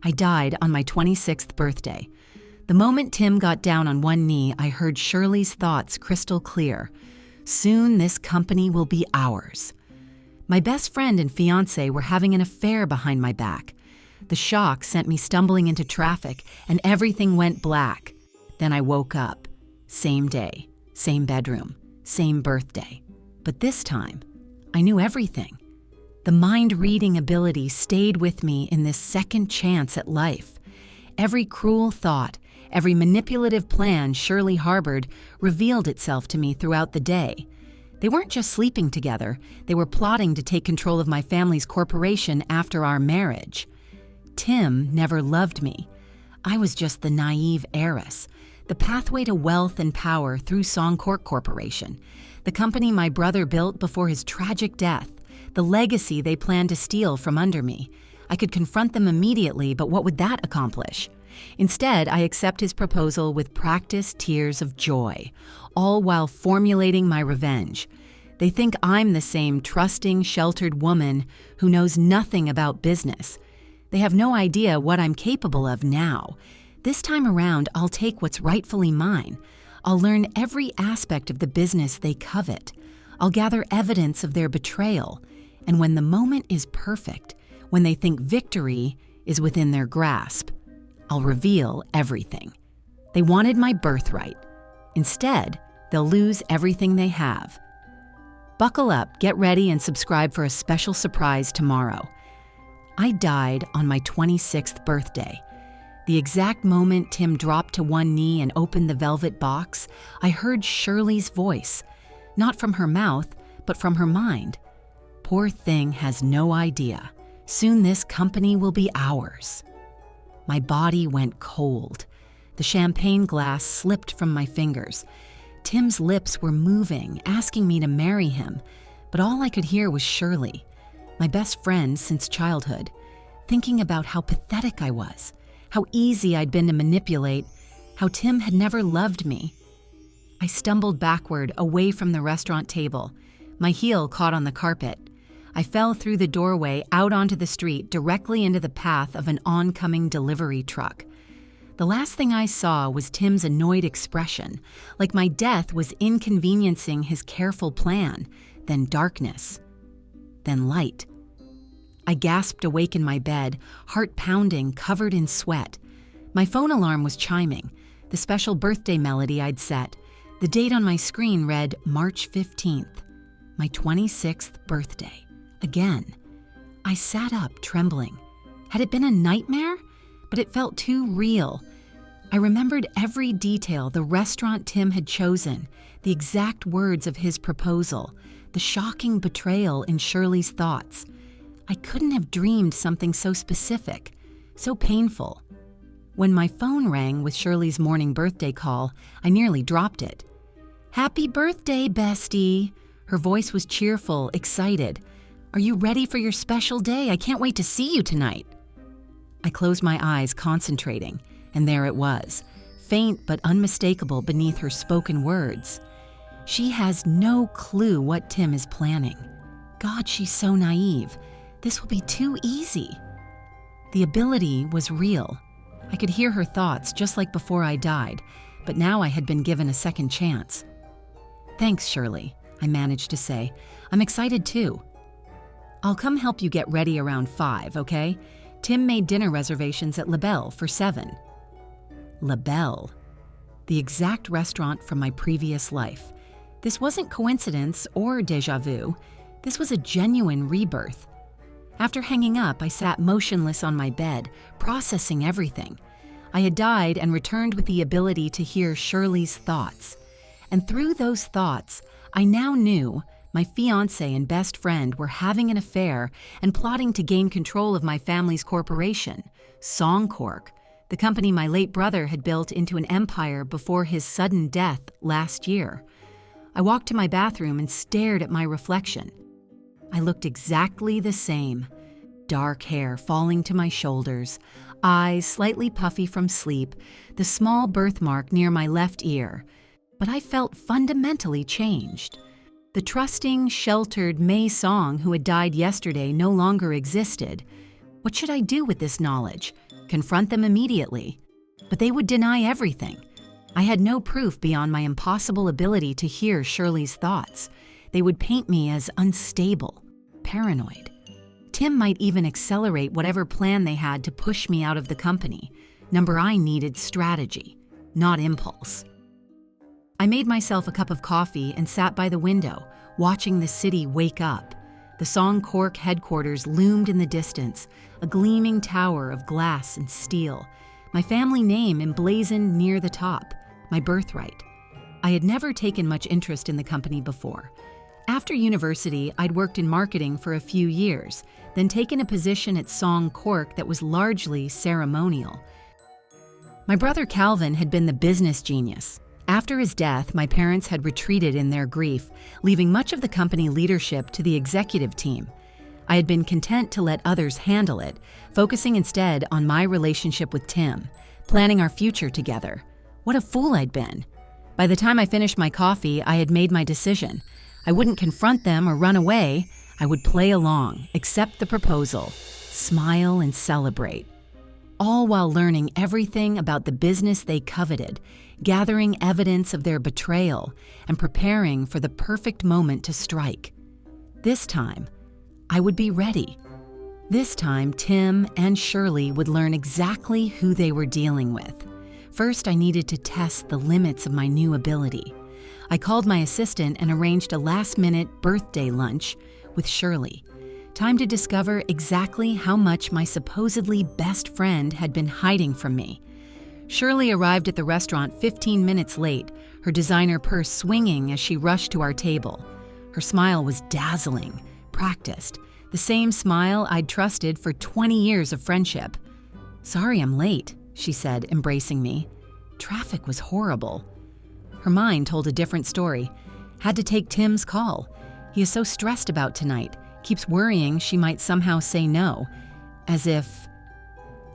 I died on my 26th birthday. The moment Tim got down on one knee, I heard Shirley's thoughts crystal clear. Soon this company will be ours. My best friend and fiancé were having an affair behind my back. The shock sent me stumbling into traffic, and everything went black. Then I woke up. Same day, same bedroom, same birthday. But this time, I knew everything. The mind-reading ability stayed with me in this second chance at life. Every cruel thought, every manipulative plan Shirley harbored revealed itself to me throughout the day. They weren't just sleeping together, they were plotting to take control of my family's corporation after our marriage. Tim never loved me. I was just the naive heiress, the pathway to wealth and power through Songcork Corporation, the company my brother built before his tragic death, the legacy they planned to steal from under me. I could confront them immediately, but what would that accomplish? Instead, I accept his proposal with practiced tears of joy, all while formulating my revenge. They think I'm the same trusting, sheltered woman who knows nothing about business. They have no idea what I'm capable of now. This time around, I'll take what's rightfully mine. I'll learn every aspect of the business they covet. I'll gather evidence of their betrayal. And when the moment is perfect, when they think victory is within their grasp, I'll reveal everything. They wanted my birthright. Instead, they'll lose everything they have. Buckle up, get ready, and subscribe for a special surprise tomorrow. I died on my 26th birthday. The exact moment Tim dropped to one knee and opened the velvet box, I heard Shirley's voice, not from her mouth, but from her mind. Poor thing has no idea. Soon this company will be ours. My body went cold. The champagne glass slipped from my fingers. Tim's lips were moving, asking me to marry him, but all I could hear was Shirley, my best friend since childhood, thinking about how pathetic I was, how easy I'd been to manipulate, how Tim had never loved me. I stumbled backward away from the restaurant table. My heel caught on the carpet. I fell through the doorway out onto the street directly into the path of an oncoming delivery truck. The last thing I saw was Tim's annoyed expression, like my death was inconveniencing his careful plan, then darkness, then light. I gasped awake in my bed, heart pounding, covered in sweat. My phone alarm was chiming, the special birthday melody I'd set. The date on my screen read March 15th, my 26th birthday. Again. I sat up, trembling. Had it been a nightmare? But it felt too real. I remembered every detail, the restaurant Tim had chosen, the exact words of his proposal, the shocking betrayal in Shirley's thoughts. I couldn't have dreamed something so specific, so painful. When my phone rang with Shirley's morning birthday call, I nearly dropped it. "Happy birthday, bestie!" Her voice was cheerful, excited. "Are you ready for your special day? I can't wait to see you tonight." I closed my eyes, concentrating, and there it was, faint but unmistakable beneath her spoken words. She has no clue what Tim is planning. God, she's so naive. This will be too easy. The ability was real. I could hear her thoughts just like before I died, but now I had been given a second chance. "Thanks, Shirley," I managed to say. "I'm excited too. I'll come help you get ready around 5, okay? Tim made dinner reservations at La Belle for 7. La Belle. The exact restaurant from my previous life. This wasn't coincidence or déjà vu. This was a genuine rebirth. After hanging up, I sat motionless on my bed, processing everything. I had died and returned with the ability to hear Shirley's thoughts. And through those thoughts, I now knew my fiancé and best friend were having an affair and plotting to gain control of my family's corporation, Songcork, the company my late brother had built into an empire before his sudden death last year. I walked to my bathroom and stared at my reflection. I looked exactly the same. Dark hair falling to my shoulders, eyes slightly puffy from sleep, the small birthmark near my left ear. But I felt fundamentally changed. The trusting, sheltered May Song who had died yesterday no longer existed. What should I do with this knowledge? confront them immediately. But they would deny everything. I had no proof beyond my impossible ability to hear Shirley's thoughts. They would paint me as unstable, paranoid. Tim might even accelerate whatever plan they had to push me out of the company. I needed strategy, not impulse. I made myself a cup of coffee and sat by the window, watching the city wake up. The Song Cork headquarters loomed in the distance, a gleaming tower of glass and steel. My family name emblazoned near the top, my birthright. I had never taken much interest in the company before. After university, I'd worked in marketing for a few years, then taken a position at Song Cork that was largely ceremonial. My brother Calvin had been the business genius. After his death, my parents had retreated in their grief, leaving much of the company leadership to the executive team. I had been content to let others handle it, focusing instead on my relationship with Tim, planning our future together. What a fool I'd been. By the time I finished my coffee, I had made my decision. I wouldn't confront them or run away. I would play along, accept the proposal, smile and celebrate. All while learning everything about the business they coveted, gathering evidence of their betrayal, and preparing for the perfect moment to strike. This time, I would be ready. This time, Tim and Shirley would learn exactly who they were dealing with. First, I needed to test the limits of my new ability. I called my assistant and arranged a last-minute birthday lunch with Shirley. Time to discover exactly how much my supposedly best friend had been hiding from me. Shirley arrived at the restaurant 15 minutes late, her designer purse swinging as she rushed to our table. Her smile was dazzling, practiced, the same smile I'd trusted for 20 years of friendship. "Sorry I'm late," she said, embracing me. "Traffic was horrible." Her mind told a different story. Had to take Tim's call. He is so stressed about tonight, keeps worrying she might somehow say no, as if...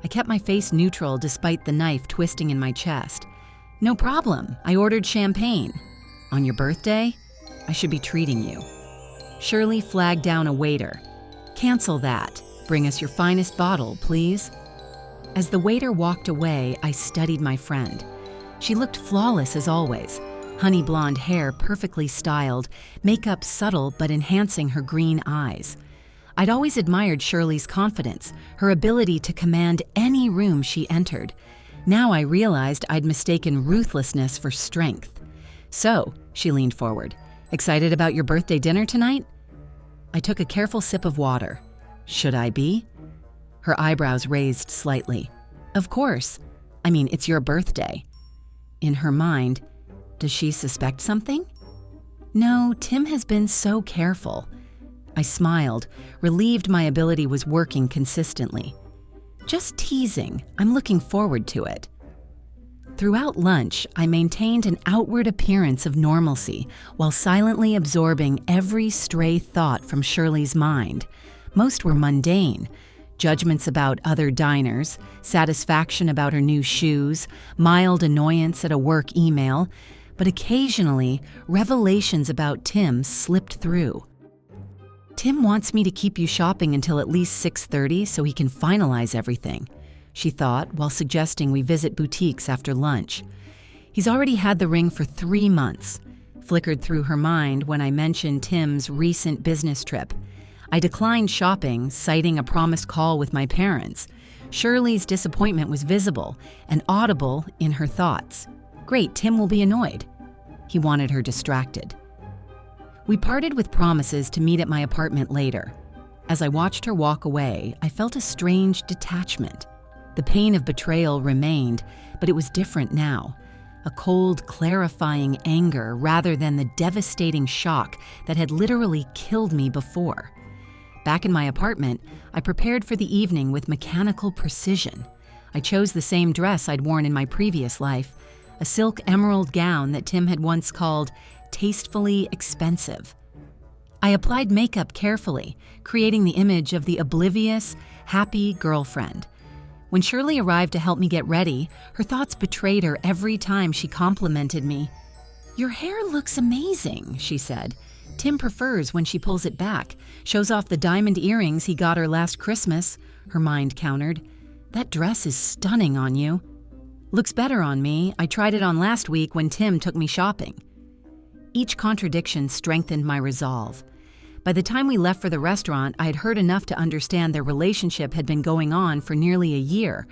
I kept my face neutral despite the knife twisting in my chest. "No problem, I ordered champagne." "On your birthday? I should be treating you." Shirley flagged down a waiter. "Cancel that. Bring us your finest bottle, please." As the waiter walked away, I studied my friend. She looked flawless as always. Honey blonde hair perfectly styled, makeup subtle but enhancing her green eyes. I'd always admired Shirley's confidence, her ability to command any room she entered. Now I realized I'd mistaken ruthlessness for strength. "So," she leaned forward, "excited about your birthday dinner tonight?" I took a careful sip of water. "Should I be?" Her eyebrows raised slightly. "Of course. I mean, it's your birthday." In her mind, does she suspect something? No, Tim has been so careful. I smiled, relieved my ability was working consistently. "Just teasing. I'm looking forward to it." Throughout lunch, I maintained an outward appearance of normalcy while silently absorbing every stray thought from Shirley's mind. Most were mundane. Judgments about other diners, satisfaction about her new shoes, mild annoyance at a work email, but occasionally, revelations about Tim slipped through. "Tim wants me to keep you shopping until at least 6:30 so he can finalize everything," she thought while suggesting we visit boutiques after lunch. "He's already had the ring for 3 months," flickered through her mind when I mentioned Tim's recent business trip. I declined shopping, citing a promised call with my parents. Shirley's disappointment was visible and audible in her thoughts. Great, Tim will be annoyed. He wanted her distracted. We parted with promises to meet at my apartment later. As I watched her walk away, I felt a strange detachment. The pain of betrayal remained, but it was different now. A cold, clarifying anger rather than the devastating shock that had literally killed me before. Back in my apartment, I prepared for the evening with mechanical precision. I chose the same dress I'd worn in my previous life, a silk emerald gown that Tim had once called tastefully expensive. I applied makeup carefully, creating the image of the oblivious, happy girlfriend. When Shirley arrived to help me get ready, her thoughts betrayed her every time she complimented me. "Your hair looks amazing," she said. "Tim prefers when she pulls it back, shows off the diamond earrings he got her last Christmas," her mind countered. "That dress is stunning on you." "Looks better on me. I tried it on last week when Tim took me shopping." Each contradiction strengthened my resolve. By the time we left for the restaurant, I had heard enough to understand their relationship had been going on for nearly a year,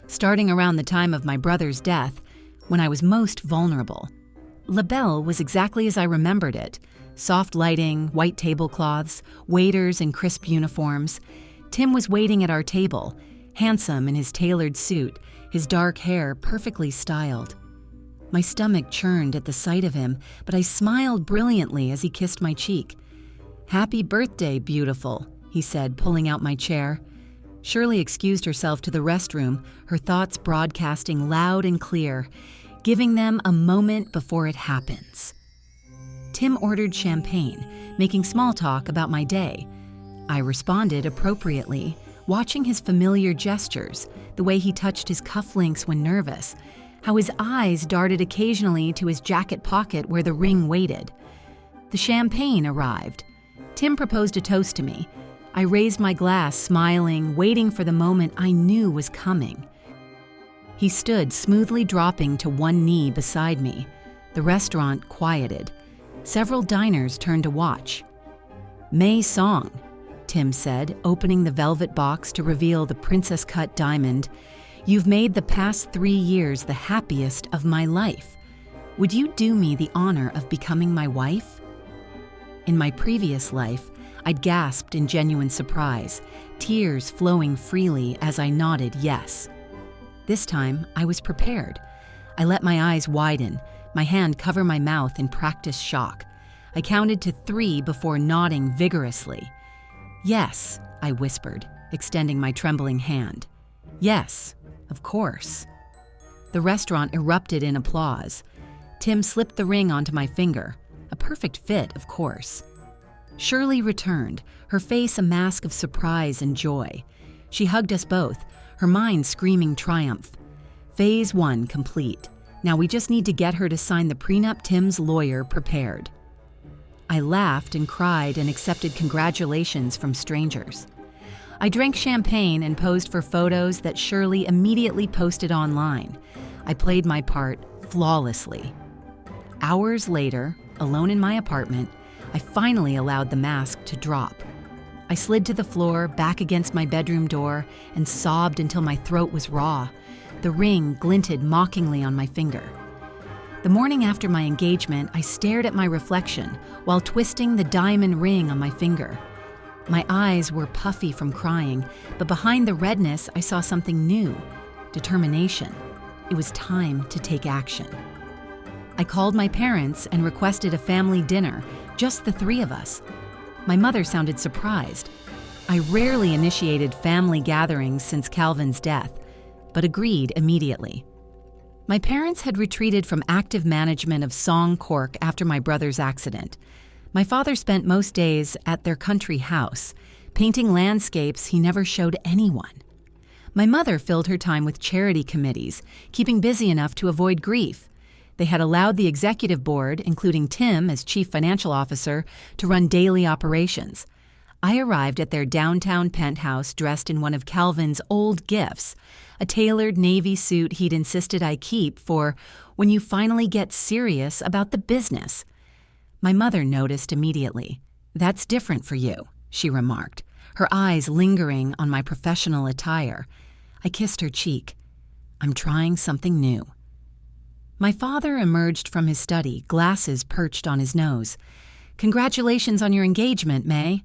starting around the time of my brother's death, when I was most vulnerable. La Belle was exactly as I remembered it. Soft lighting, white tablecloths, waiters in crisp uniforms. Tim was waiting at our table, handsome in his tailored suit, his dark hair perfectly styled. My stomach churned at the sight of him, but I smiled brilliantly as he kissed my cheek. "Happy birthday, beautiful," he said, pulling out my chair. Shirley excused herself to the restroom, her thoughts broadcasting loud and clear, giving them a moment before it happens. Tim ordered champagne, making small talk about my day. I responded appropriately, watching his familiar gestures, the way he touched his cufflinks when nervous, how his eyes darted occasionally to his jacket pocket where the ring waited. The champagne arrived. Tim proposed a toast to me. I raised my glass, smiling, waiting for the moment I knew was coming. He stood, smoothly dropping to one knee beside me. The restaurant quieted. Several diners turned to watch. "May Song," Tim said, opening the velvet box to reveal the princess-cut diamond. "You've made the past 3 years the happiest of my life. Would you do me the honor of becoming my wife?" In my previous life, I'd gasped in genuine surprise, tears flowing freely as I nodded yes. This time, I was prepared. I let my eyes widen, my hand cover my mouth in practiced shock. I counted to 3 before nodding vigorously. "Yes," I whispered, extending my trembling hand. "Yes, of course." The restaurant erupted in applause. Tim slipped the ring onto my finger. A perfect fit, of course. Shirley returned, her face a mask of surprise and joy. She hugged us both, her mind screaming triumph. Phase 1 complete. Now we just need to get her to sign the prenup Tim's lawyer prepared. I laughed and cried and accepted congratulations from strangers. I drank champagne and posed for photos that Shirley immediately posted online. I played my part flawlessly. Hours later, alone in my apartment, I finally allowed the mask to drop. I slid to the floor, back against my bedroom door, and sobbed until my throat was raw. The ring glinted mockingly on my finger. The morning after my engagement, I stared at my reflection while twisting the diamond ring on my finger. My eyes were puffy from crying, but behind the redness, I saw something new: determination. It was time to take action. I called my parents and requested a family dinner, just the 3 of us. My mother sounded surprised. I rarely initiated family gatherings since Calvin's death, but agreed immediately. My parents had retreated from active management of Song Cork after my brother's accident. My father spent most days at their country house, painting landscapes he never showed anyone. My mother filled her time with charity committees, keeping busy enough to avoid grief. They had allowed the executive board, including Tim as chief financial officer, to run daily operations. I arrived at their downtown penthouse dressed in one of Calvin's old gifts, a tailored navy suit he'd insisted I keep for when you finally get serious about the business. My mother noticed immediately. "That's different for you," she remarked, her eyes lingering on my professional attire. I kissed her cheek. "I'm trying something new." My father emerged from his study, glasses perched on his nose. "Congratulations on your engagement, May."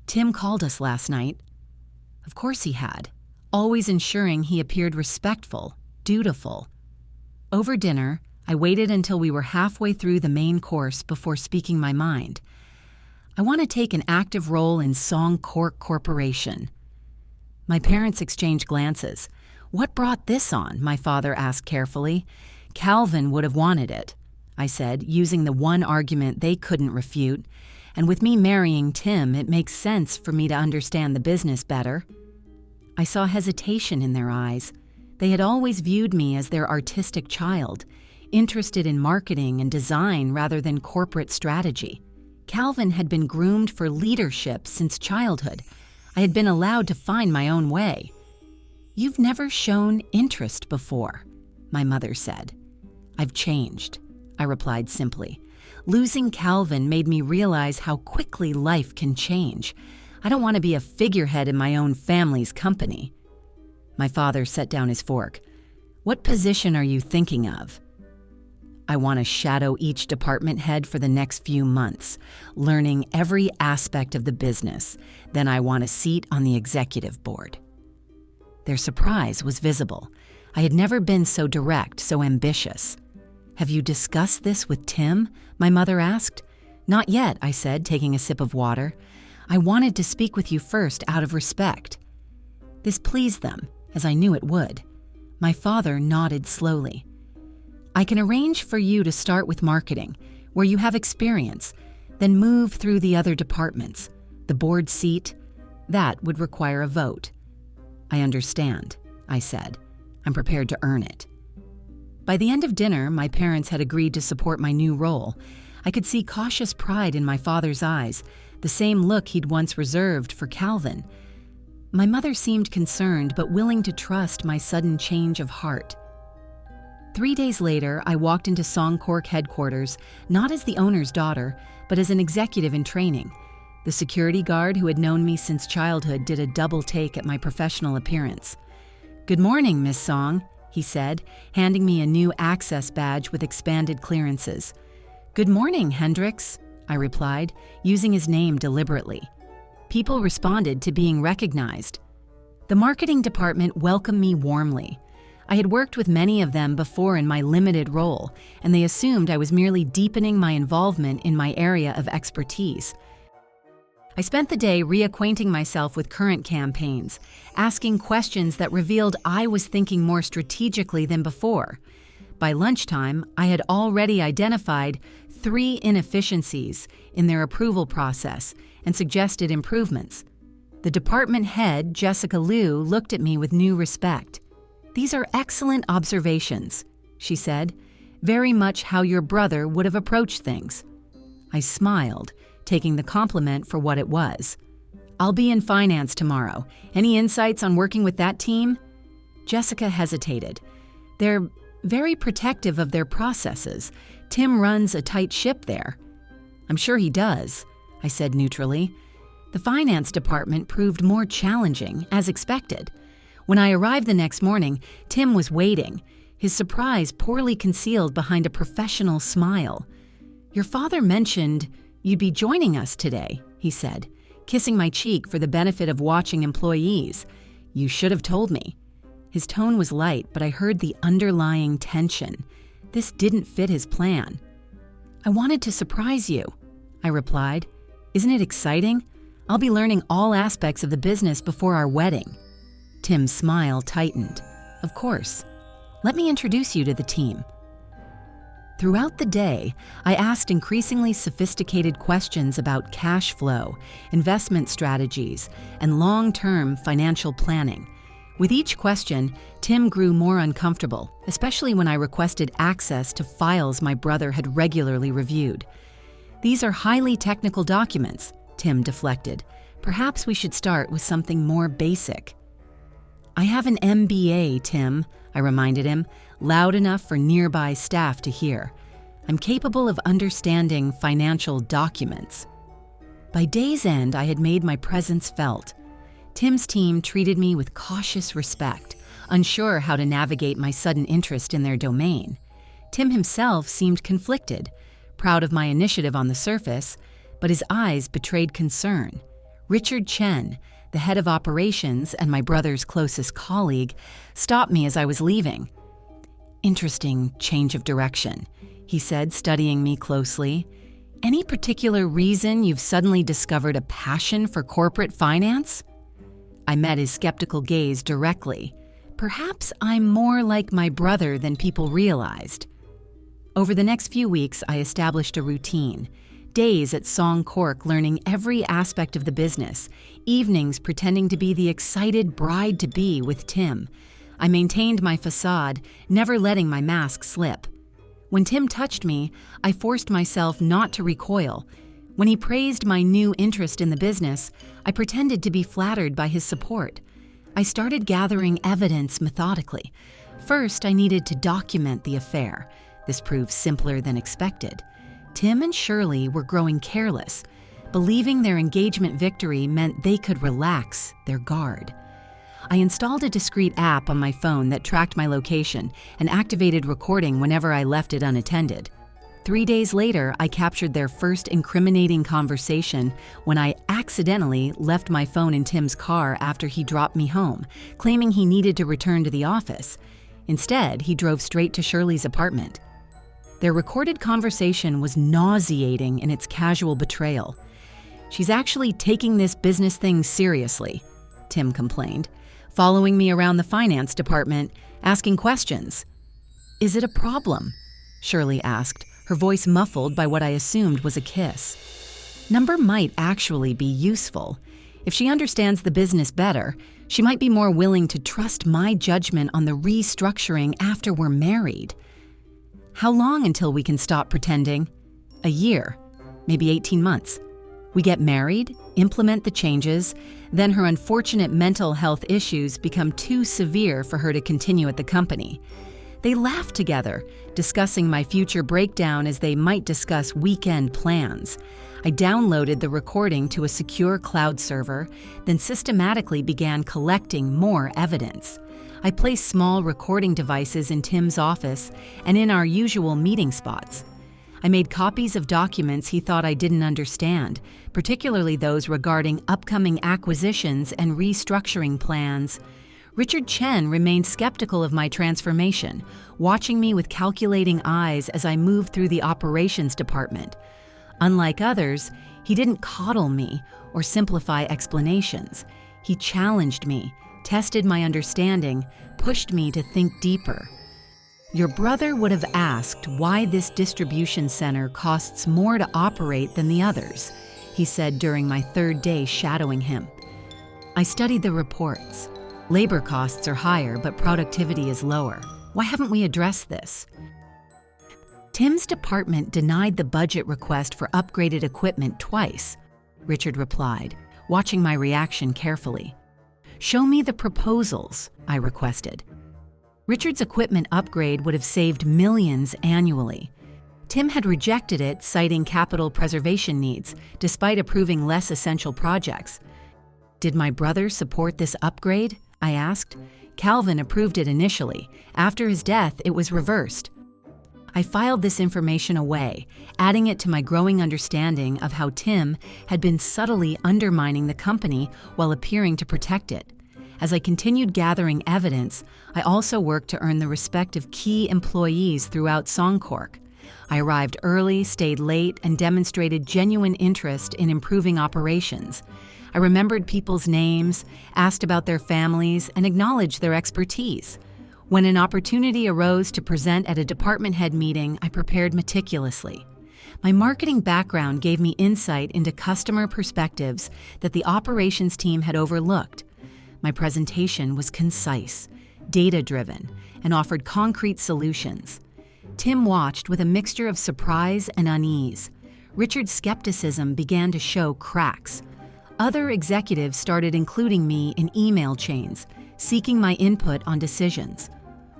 "Tim called us last night." Of course he had, always ensuring he appeared respectful, dutiful. Over dinner, I waited until we were halfway through the main course before speaking my mind. "I want to take an active role in Song Cork Corporation." My parents exchanged glances. "What brought this on?" my father asked carefully. "Calvin would have wanted it," I said, using the one argument they couldn't refute. "And with me marrying Tim, it makes sense for me to understand the business better." I saw hesitation in their eyes. They had always viewed me as their artistic child, interested in marketing and design rather than corporate strategy. Calvin had been groomed for leadership since childhood. I had been allowed to find my own way. "You've never shown interest before," my mother said. "I've changed," I replied simply. Losing Calvin made me realize how quickly life can change. I don't want to be a figurehead in my own family's company. My father set down his fork. "What position are you thinking of?" "I want to shadow each department head for the next few months, learning every aspect of the business. Then I want a seat on the executive board." Their surprise was visible. I had never been so direct, so ambitious. "Have you discussed this with Tim?" my mother asked. "Not yet," I said, taking a sip of water. "I wanted to speak with you first out of respect." This pleased them, as I knew it would. My father nodded slowly. "I can arrange for you to start with marketing, where you have experience, then move through the other departments. The board seat, that would require a vote." "I understand," I said. "I'm prepared to earn it." By the end of dinner, my parents had agreed to support my new role. I could see cautious pride in my father's eyes, the same look he'd once reserved for Calvin. My mother seemed concerned but willing to trust my sudden change of heart. 3 days later, I walked into Songcork headquarters, not as the owner's daughter, but as an executive in training. The security guard who had known me since childhood did a double take at my professional appearance. "Good morning, Miss Song," he said, handing me a new access badge with expanded clearances. "Good morning, Hendricks," I replied, using his name deliberately. People responded to being recognized. The marketing department welcomed me warmly. I had worked with many of them before in my limited role, and they assumed I was merely deepening my involvement in my area of expertise. I spent the day reacquainting myself with current campaigns, asking questions that revealed I was thinking more strategically than before. By lunchtime, I had already identified 3 inefficiencies in their approval process and suggested improvements. The department head, Jessica Liu, looked at me with new respect. "These are excellent observations," she said, "very much how your brother would have approached things." I smiled, taking the compliment for what it was. "I'll be in finance tomorrow. Any insights on working with that team?" Jessica hesitated. "They're very protective of their processes. Tim runs a tight ship there." "I'm sure he does," I said neutrally. The finance department proved more challenging, as expected. When I arrived the next morning, Tim was waiting, his surprise poorly concealed behind a professional smile. "Your father mentioned you'd be joining us today," he said, kissing my cheek for the benefit of watching employees. "You should have told me." His tone was light, but I heard the underlying tension. This didn't fit his plan. "I wanted to surprise you," I replied. "Isn't it exciting? I'll be learning all aspects of the business before our wedding." Tim's smile tightened. "Of course. Let me introduce you to the team." Throughout the day, I asked increasingly sophisticated questions about cash flow, investment strategies, and long-term financial planning. With each question, Tim grew more uncomfortable, especially when I requested access to files my brother had regularly reviewed. "These are highly technical documents," Tim deflected. "Perhaps we should start with something more basic." "I have an MBA, Tim," I reminded him, loud enough for nearby staff to hear. "I'm capable of understanding financial documents." By day's end, I had made my presence felt. Tim's team treated me with cautious respect, unsure how to navigate my sudden interest in their domain. Tim himself seemed conflicted, proud of my initiative on the surface, but his eyes betrayed concern. Richard Chen, the head of operations and my brother's closest colleague, stopped me as I was leaving. "Interesting change of direction," he said, studying me closely. "Any particular reason you've suddenly discovered a passion for corporate finance?" I met his skeptical gaze directly. "Perhaps I'm more like my brother than people realized." Over the next few weeks, I established a routine. Days at Songcork learning every aspect of the business, evenings pretending to be the excited bride-to-be with Tim. I maintained my facade, never letting my mask slip. When Tim touched me, I forced myself not to recoil. When he praised my new interest in the business, I pretended to be flattered by his support. I started gathering evidence methodically. First, I needed to document the affair. This proved simpler than expected. Tim and Shirley were growing careless, believing their engagement victory meant they could relax their guard. I installed a discreet app on my phone that tracked my location and activated recording whenever I left it unattended. 3 days later, I captured their first incriminating conversation when I accidentally left my phone in Tim's car after he dropped me home, claiming he needed to return to the office. Instead, he drove straight to Shirley's apartment. Their recorded conversation was nauseating in its casual betrayal. "She's actually taking this business thing seriously," Tim complained, following me around the finance department, asking questions. "Is it a problem?" Shirley asked, her voice muffled by what I assumed was a kiss. Number might actually be useful. If she understands the business better, she might be more willing to trust my judgment on the restructuring after we're married. "How long until we can stop pretending?" "A year, maybe 18 months. We get married, implement the changes, then her unfortunate mental health issues become too severe for her to continue at the company." They laughed together, discussing my future breakdown as they might discuss weekend plans. I downloaded the recording to a secure cloud server, then systematically began collecting more evidence. I placed small recording devices in Tim's office and in our usual meeting spots. I made copies of documents he thought I didn't understand, particularly those regarding upcoming acquisitions and restructuring plans. Richard Chen remained skeptical of my transformation, watching me with calculating eyes as I moved through the operations department. Unlike others, he didn't coddle me or simplify explanations. He challenged me, tested my understanding, pushed me to think deeper. "Your brother would have asked why this distribution center costs more to operate than the others," he said during my 3rd day shadowing him. I studied the reports. Labor costs are higher, but productivity is lower. Why haven't we addressed this? "Tim's department denied the budget request for upgraded equipment twice," Richard replied, watching my reaction carefully. "Show me the proposals," I requested. Richard's equipment upgrade would have saved millions annually. Tim had rejected it, citing capital preservation needs, despite approving less essential projects. "Did my brother support this upgrade?" I asked. "Calvin approved it initially. After his death, it was reversed." I filed this information away, adding it to my growing understanding of how Tim had been subtly undermining the company while appearing to protect it. As I continued gathering evidence, I also worked to earn the respect of key employees throughout Songcork. I arrived early, stayed late, and demonstrated genuine interest in improving operations. I remembered people's names, asked about their families, and acknowledged their expertise. When an opportunity arose to present at a department head meeting, I prepared meticulously. My marketing background gave me insight into customer perspectives that the operations team had overlooked. My presentation was concise, data-driven, and offered concrete solutions. Tim watched with a mixture of surprise and unease. Richard's skepticism began to show cracks. Other executives started including me in email chains, seeking my input on decisions.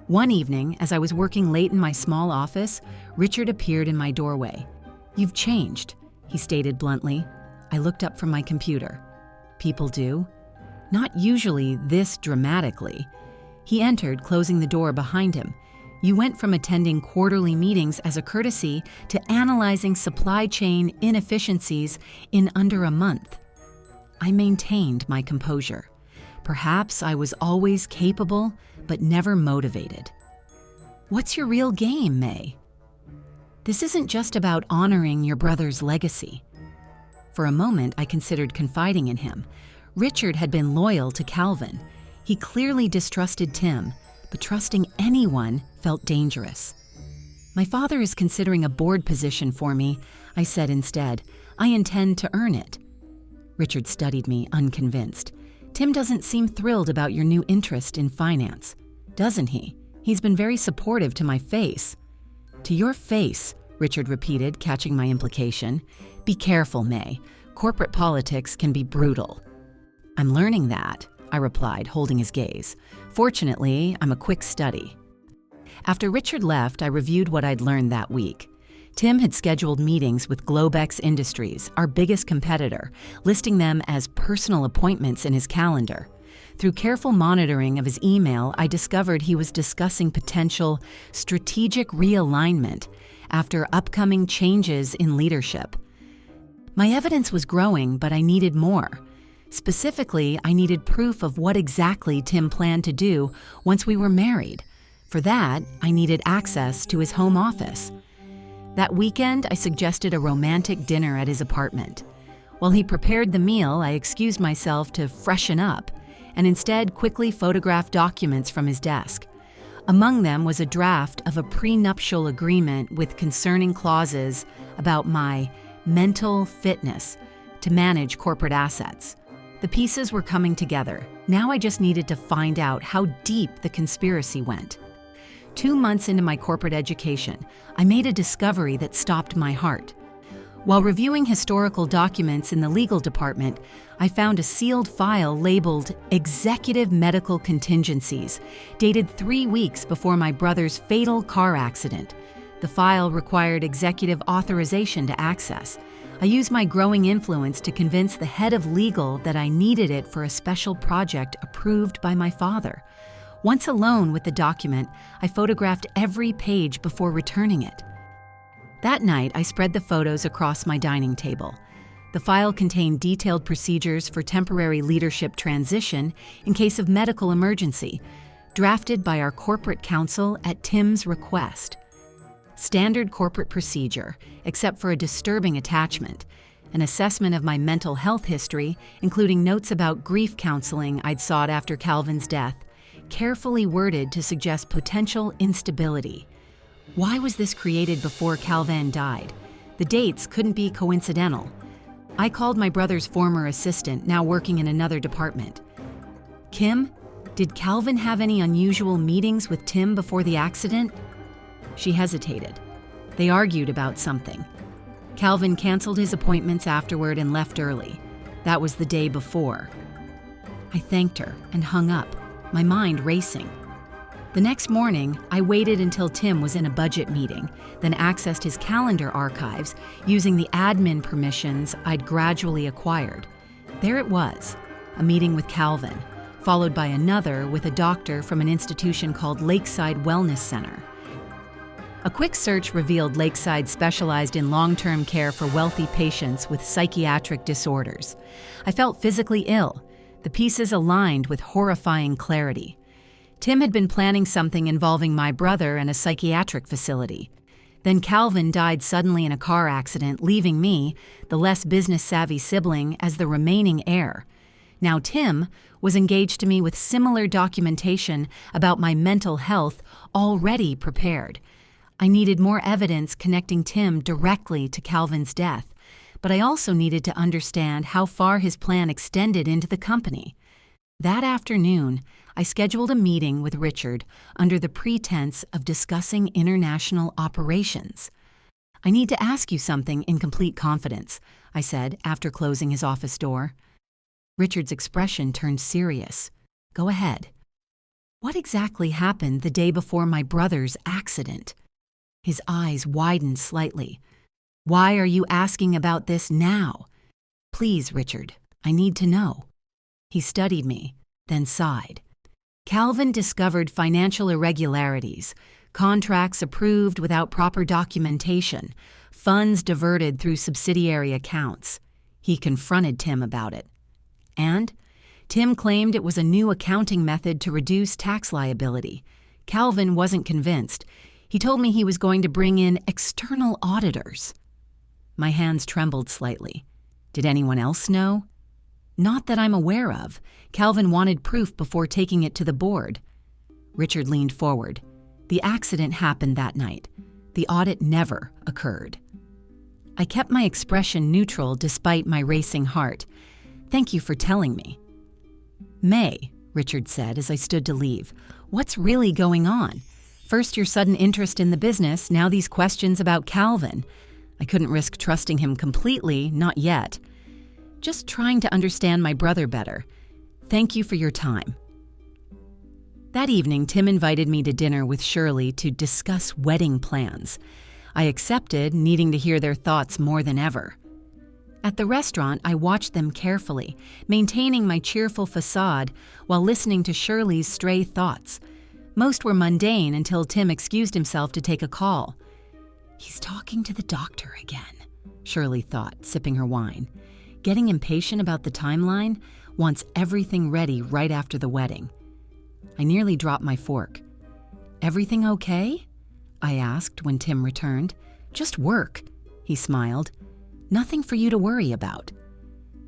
One evening, as I was working late in my small office, Richard appeared in my doorway. "You've changed," he stated bluntly. I looked up from my computer. "People do. Not usually this dramatically." He entered, closing the door behind him. "You went from attending quarterly meetings as a courtesy to analyzing supply chain inefficiencies in under a month." I maintained my composure. Perhaps I was always capable, but never motivated. "What's your real game, May?" "This isn't just about honoring your brother's legacy." For a moment, I considered confiding in him. Richard had been loyal to Calvin. He clearly distrusted Tim, but trusting anyone felt dangerous. "My father is considering a board position for me," I said instead. "I intend to earn it." Richard studied me, unconvinced. "Tim doesn't seem thrilled about your new interest in finance, doesn't he? He's been very supportive to my face." "To your face," Richard repeated, catching my implication. "Be careful, May. Corporate politics can be brutal." "I'm learning that," I replied, holding his gaze. Fortunately, I'm a quick study. After Richard left, I reviewed what I'd learned that week. Tim had scheduled meetings with Globex Industries, our biggest competitor, listing them as personal appointments in his calendar. Through careful monitoring of his email, I discovered he was discussing potential strategic realignment after upcoming changes in leadership. My evidence was growing, but I needed more. Specifically, I needed proof of what exactly Tim planned to do once we were married. For that, I needed access to his home office. That weekend, I suggested a romantic dinner at his apartment. While he prepared the meal, I excused myself to freshen up and instead quickly photographed documents from his desk. Among them was a draft of a prenuptial agreement with concerning clauses about my mental fitness to manage corporate assets. The pieces were coming together. Now I just needed to find out how deep the conspiracy went. 2 months into my corporate education, I made a discovery that stopped my heart. While reviewing historical documents in the legal department, I found a sealed file labeled Executive Medical Contingencies, dated 3 weeks before my brother's fatal car accident. The file required executive authorization to access. I used my growing influence to convince the head of legal that I needed it for a special project approved by my father. Once alone with the document, I photographed every page before returning it. That night, I spread the photos across my dining table. The file contained detailed procedures for temporary leadership transition in case of medical emergency, drafted by our corporate counsel at Tim's request. Standard corporate procedure, except for a disturbing attachment, an assessment of my mental health history, including notes about grief counseling I'd sought after Calvin's death, carefully worded to suggest potential instability. Why was this created before Calvin died? The dates couldn't be coincidental. I called my brother's former assistant, now working in another department. Kim, did Calvin have any unusual meetings with Tim before the accident? She hesitated. They argued about something. Calvin canceled his appointments afterward and left early. That was the day before. I thanked her and hung up, my mind racing. The next morning, I waited until Tim was in a budget meeting, then accessed his calendar archives using the admin permissions I'd gradually acquired. There it was, a meeting with Calvin, followed by another with a doctor from an institution called Lakeside Wellness Center. A quick search revealed Lakeside specialized in long-term care for wealthy patients with psychiatric disorders. I felt physically ill. The pieces aligned with horrifying clarity. Tim had been planning something involving my brother and a psychiatric facility. Then Calvin died suddenly in a car accident, leaving me, the less business-savvy sibling, as the remaining heir. Now Tim was engaged to me with similar documentation about my mental health already prepared. I needed more evidence connecting Tim directly to Calvin's death, but I also needed to understand how far his plan extended into the company. That afternoon, I scheduled a meeting with Richard under the pretense of discussing international operations. I need to ask you something in complete confidence, I said after closing his office door. Richard's expression turned serious. Go ahead. What exactly happened the day before my brother's accident? His eyes widened slightly. Why are you asking about this now? Please, Richard, I need to know. He studied me, then sighed. Calvin discovered financial irregularities, contracts approved without proper documentation, funds diverted through subsidiary accounts. He confronted Tim about it. And Tim claimed it was a new accounting method to reduce tax liability. Calvin wasn't convinced. He told me he was going to bring in external auditors. My hands trembled slightly. Did anyone else know? Not that I'm aware of. Calvin wanted proof before taking it to the board. Richard leaned forward. The accident happened that night. The audit never occurred. I kept my expression neutral despite my racing heart. Thank you for telling me. May, Richard said as I stood to leave. What's really going on? First your sudden interest in the business, now these questions about Calvin. I couldn't risk trusting him completely, not yet. Just trying to understand my brother better. Thank you for your time. That evening, Tim invited me to dinner with Shirley to discuss wedding plans. I accepted, needing to hear their thoughts more than ever. At the restaurant, I watched them carefully, maintaining my cheerful facade while listening to Shirley's stray thoughts. Most were mundane until Tim excused himself to take a call. "He's talking to the doctor again," Shirley thought, sipping her wine. Getting impatient about the timeline, wants everything ready right after the wedding. I nearly dropped my fork. "Everything okay?" I asked when Tim returned. "Just work," he smiled. "Nothing for you to worry about."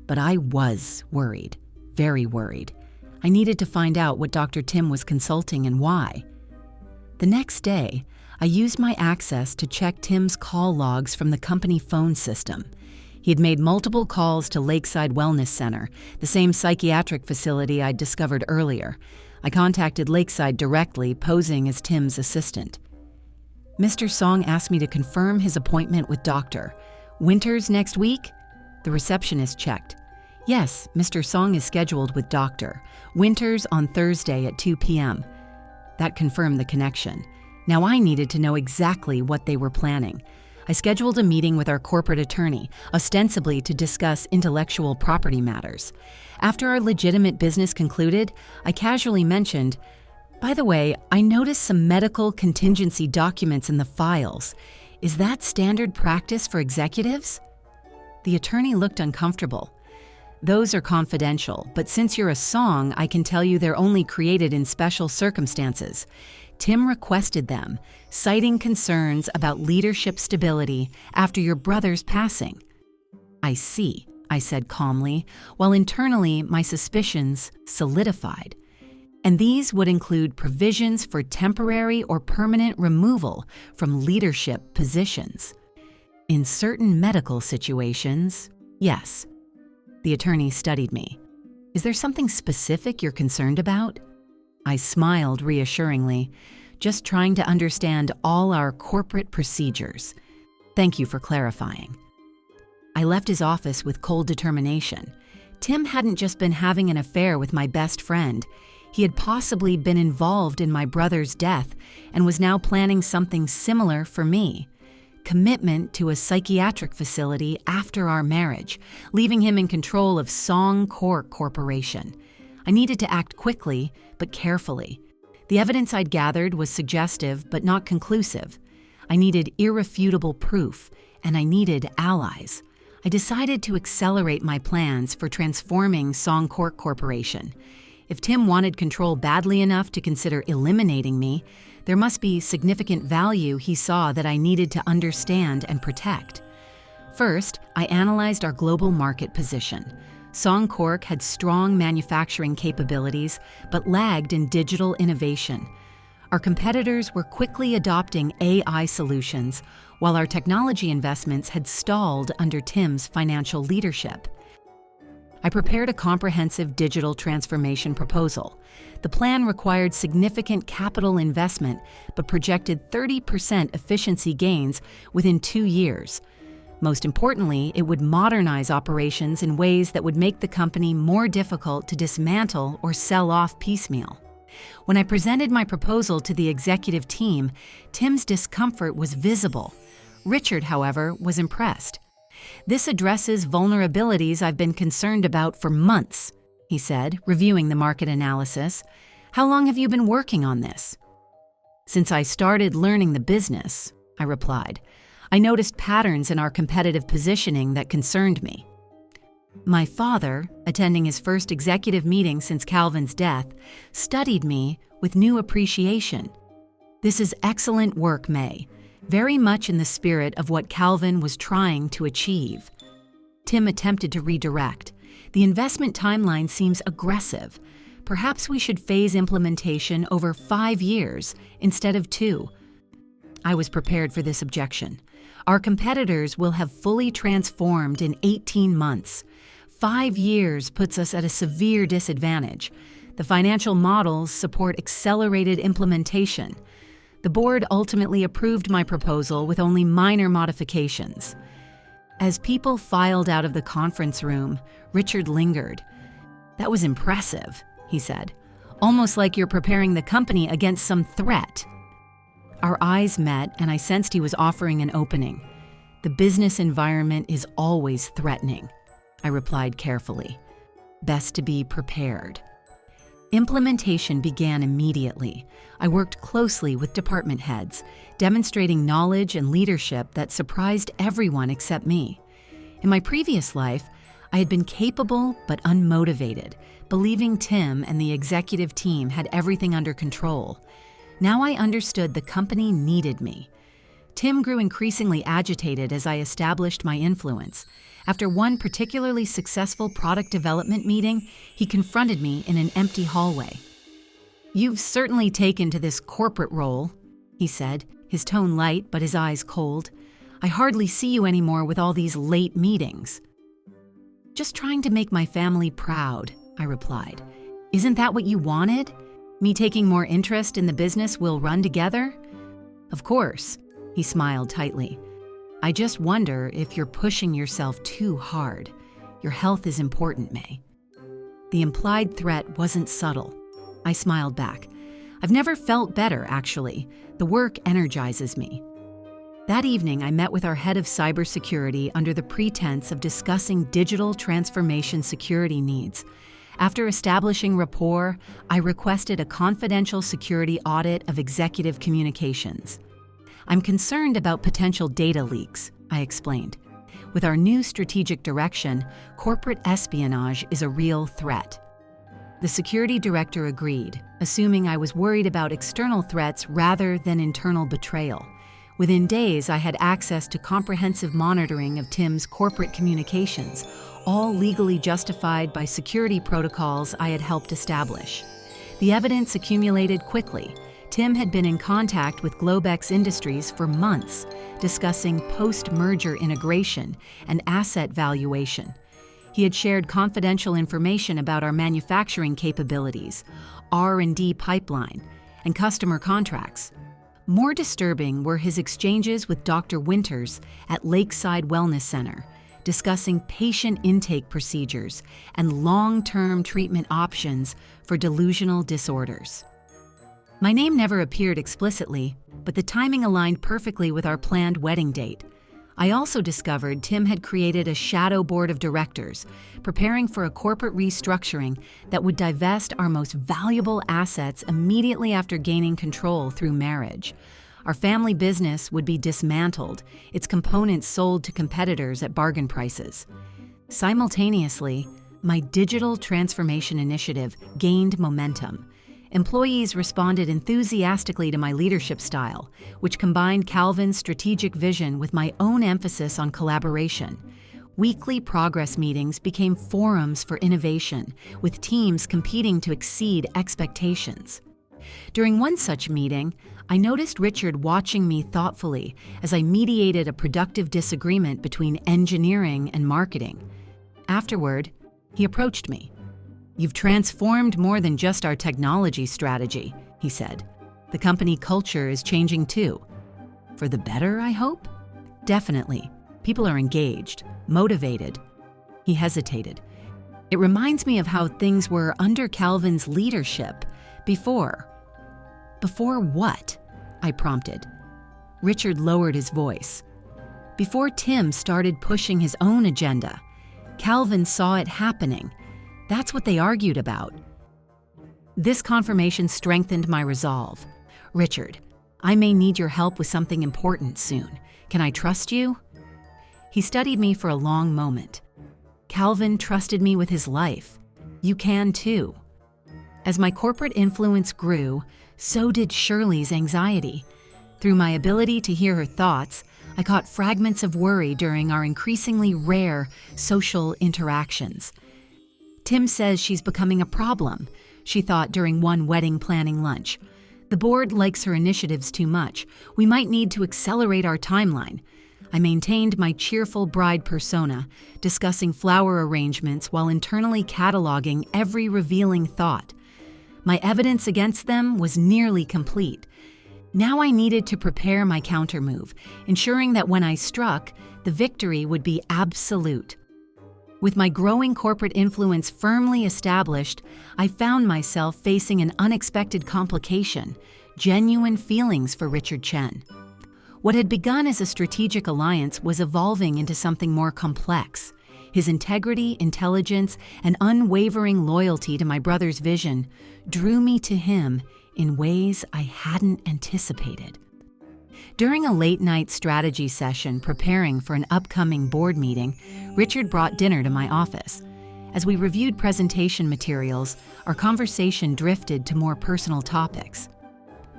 But I was worried, very worried. I needed to find out what Dr. Tim was consulting and why. The next day, I used my access to check Tim's call logs from the company phone system. He had made multiple calls to Lakeside Wellness Center, the same psychiatric facility I'd discovered earlier. I contacted Lakeside directly, posing as Tim's assistant. "Mr. Song asked me to confirm his appointment with Dr. Winters next week?" The receptionist checked. "Yes, Mr. Song is scheduled with Dr. Winters on Thursday at 2 p.m. That confirmed the connection. Now I needed to know exactly what they were planning. I scheduled a meeting with our corporate attorney, ostensibly to discuss intellectual property matters. After our legitimate business concluded, I casually mentioned, "By the way, I noticed some medical contingency documents in the files. Is that standard practice for executives?" The attorney looked uncomfortable. "Those are confidential, but since you're a Song, I can tell you they're only created in special circumstances. Tim requested them, citing concerns about leadership stability after your brother's passing." "I see," I said calmly, while internally my suspicions solidified. "And these would include provisions for temporary or permanent removal from leadership positions. In certain medical situations, yes." The attorney studied me. "Is there something specific you're concerned about?" I smiled reassuringly, just trying to understand all our corporate procedures. "Thank you for clarifying." I left his office with cold determination. Tim hadn't just been having an affair with my best friend. He had possibly been involved in my brother's death and was now planning something similar for me. Commitment to a psychiatric facility after our marriage, leaving him in control of Song Cork Corporation. I needed to act quickly, but carefully. The evidence I'd gathered was suggestive, but not conclusive. I needed irrefutable proof, and I needed allies. I decided to accelerate my plans for transforming Song Cork Corporation. If Tim wanted control badly enough to consider eliminating me, there must be significant value he saw that I needed to understand and protect. First, I analyzed our global market position. Song Cork had strong manufacturing capabilities, but lagged in digital innovation. Our competitors were quickly adopting AI solutions, while our technology investments had stalled under Tim's financial leadership. I prepared a comprehensive digital transformation proposal. The plan required significant capital investment, but projected 30% efficiency gains within 2 years. Most importantly, it would modernize operations in ways that would make the company more difficult to dismantle or sell off piecemeal. When I presented my proposal to the executive team, Tim's discomfort was visible. Richard, however, was impressed. "This addresses vulnerabilities I've been concerned about for months," he said, reviewing the market analysis. "How long have you been working on this?" "Since I started learning the business," I replied. "I noticed patterns in our competitive positioning that concerned me." My father, attending his first executive meeting since Calvin's death, studied me with new appreciation. "This is excellent work, May. Very much in the spirit of what Calvin was trying to achieve." Tim attempted to redirect. "The investment timeline seems aggressive. Perhaps we should phase implementation over 5 years instead of 2. I was prepared for this objection. Our competitors will have fully transformed in 18 months. 5 years puts us at a severe disadvantage. The financial models support accelerated implementation. The board ultimately approved my proposal with only minor modifications. As people filed out of the conference room, Richard lingered. "That was impressive," he said. "Almost like you're preparing the company against some threat." Our eyes met, and I sensed he was offering an opening. "The business environment is always threatening," I replied carefully. "Best to be prepared." Implementation began immediately. I worked closely with department heads, demonstrating knowledge and leadership that surprised everyone except me. In my previous life, I had been capable but unmotivated, believing Tim and the executive team had everything under control. Now I understood the company needed me. Tim grew increasingly agitated as I established my influence. After one particularly successful product development meeting, he confronted me in an empty hallway. "You've certainly taken to this corporate role," he said, his tone light but his eyes cold. "I hardly see you anymore with all these late meetings." "Just trying to make my family proud," I replied. "Isn't that what you wanted? Me taking more interest in the business we'll run together?" "Of course," he smiled tightly. "I just wonder if you're pushing yourself too hard. Your health is important, May." The implied threat wasn't subtle. I smiled back. "I've never felt better, actually. The work energizes me." That evening, I met with our head of cybersecurity under the pretense of discussing digital transformation security needs. After establishing rapport, I requested a confidential security audit of executive communications. "I'm concerned about potential data leaks," I explained. "With our new strategic direction, corporate espionage is a real threat." The security director agreed, assuming I was worried about external threats rather than internal betrayal. Within days, I had access to comprehensive monitoring of Tim's corporate communications, all legally justified by security protocols I had helped establish. The evidence accumulated quickly. Tim had been in contact with Globex Industries for months, discussing post-merger integration and asset valuation. He had shared confidential information about our manufacturing capabilities, R&D pipeline, and customer contracts. More disturbing were his exchanges with Dr. Winters at Lakeside Wellness Center, discussing patient intake procedures and long-term treatment options for delusional disorders. My name never appeared explicitly, but the timing aligned perfectly with our planned wedding date. I also discovered Tim had created a shadow board of directors, preparing for a corporate restructuring that would divest our most valuable assets immediately after gaining control through marriage. Our family business would be dismantled, its components sold to competitors at bargain prices. Simultaneously, my digital transformation initiative gained momentum. Employees responded enthusiastically to my leadership style, which combined Calvin's strategic vision with my own emphasis on collaboration. Weekly progress meetings became forums for innovation, with teams competing to exceed expectations. During one such meeting, I noticed Richard watching me thoughtfully as I mediated a productive disagreement between engineering and marketing. Afterward, he approached me. "You've transformed more than just our technology strategy," he said. "The company culture is changing too. For the better, I hope?" "Definitely. People are engaged, motivated." He hesitated. "It reminds me of how things were under Calvin's leadership before." "Before what?" I prompted. Richard lowered his voice. "Before Tim started pushing his own agenda. Calvin saw it happening. That's what they argued about." This confirmation strengthened my resolve. "Richard, I may need your help with something important soon. Can I trust you?" He studied me for a long moment. "Calvin trusted me with his life. You can too." As my corporate influence grew, so did Shirley's anxiety. Through my ability to hear her thoughts, I caught fragments of worry during our increasingly rare social interactions. "Tim says she's becoming a problem," she thought during one wedding planning lunch. "The board likes her initiatives too much. We might need to accelerate our timeline." I maintained my cheerful bride persona, discussing flower arrangements while internally cataloging every revealing thought. My evidence against them was nearly complete. Now I needed to prepare my countermove, ensuring that when I struck, the victory would be absolute. With my growing corporate influence firmly established, I found myself facing an unexpected complication: genuine feelings for Richard Chen. What had begun as a strategic alliance was evolving into something more complex. His integrity, intelligence, and unwavering loyalty to my brother's vision drew me to him in ways I hadn't anticipated. During a late-night strategy session preparing for an upcoming board meeting, Richard brought dinner to my office. As we reviewed presentation materials, our conversation drifted to more personal topics.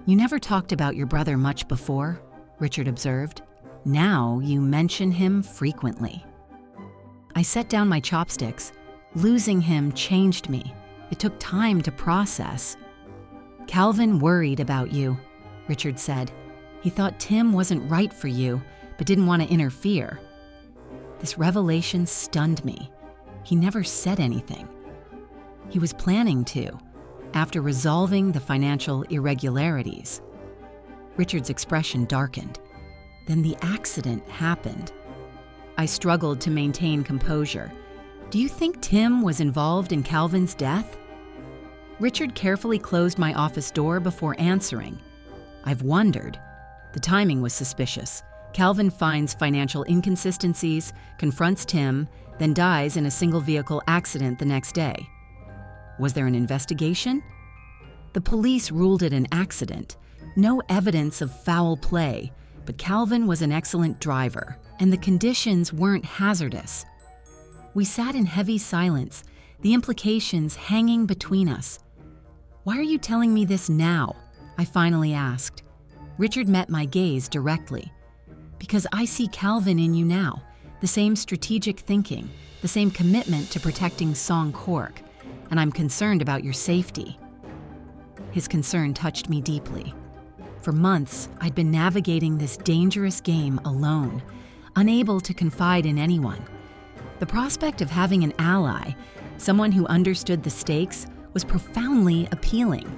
"You never talked about your brother much before," Richard observed. "Now you mention him frequently." I set down my chopsticks. Losing him changed me. It took time to process. "Calvin worried about you," Richard said. "He thought Tim wasn't right for you, but didn't want to interfere." This revelation stunned me. He never said anything. He was planning to, after resolving the financial irregularities. Richard's expression darkened. Then the accident happened. I struggled to maintain composure. "Do you think Tim was involved in Calvin's death?" Richard carefully closed my office door before answering. "I've wondered. The timing was suspicious. Calvin finds financial inconsistencies, confronts Tim, then dies in a single-vehicle accident the next day. Was there an investigation?" "The police ruled it an accident. No evidence of foul play, but Calvin was an excellent driver, and the conditions weren't hazardous." We sat in heavy silence, the implications hanging between us. "Why are you telling me this now?" I finally asked. Richard met my gaze directly. "Because I see Calvin in you now, the same strategic thinking, the same commitment to protecting Song Cork, and I'm concerned about your safety." His concern touched me deeply. For months, I'd been navigating this dangerous game alone, unable to confide in anyone. The prospect of having an ally, someone who understood the stakes, was profoundly appealing.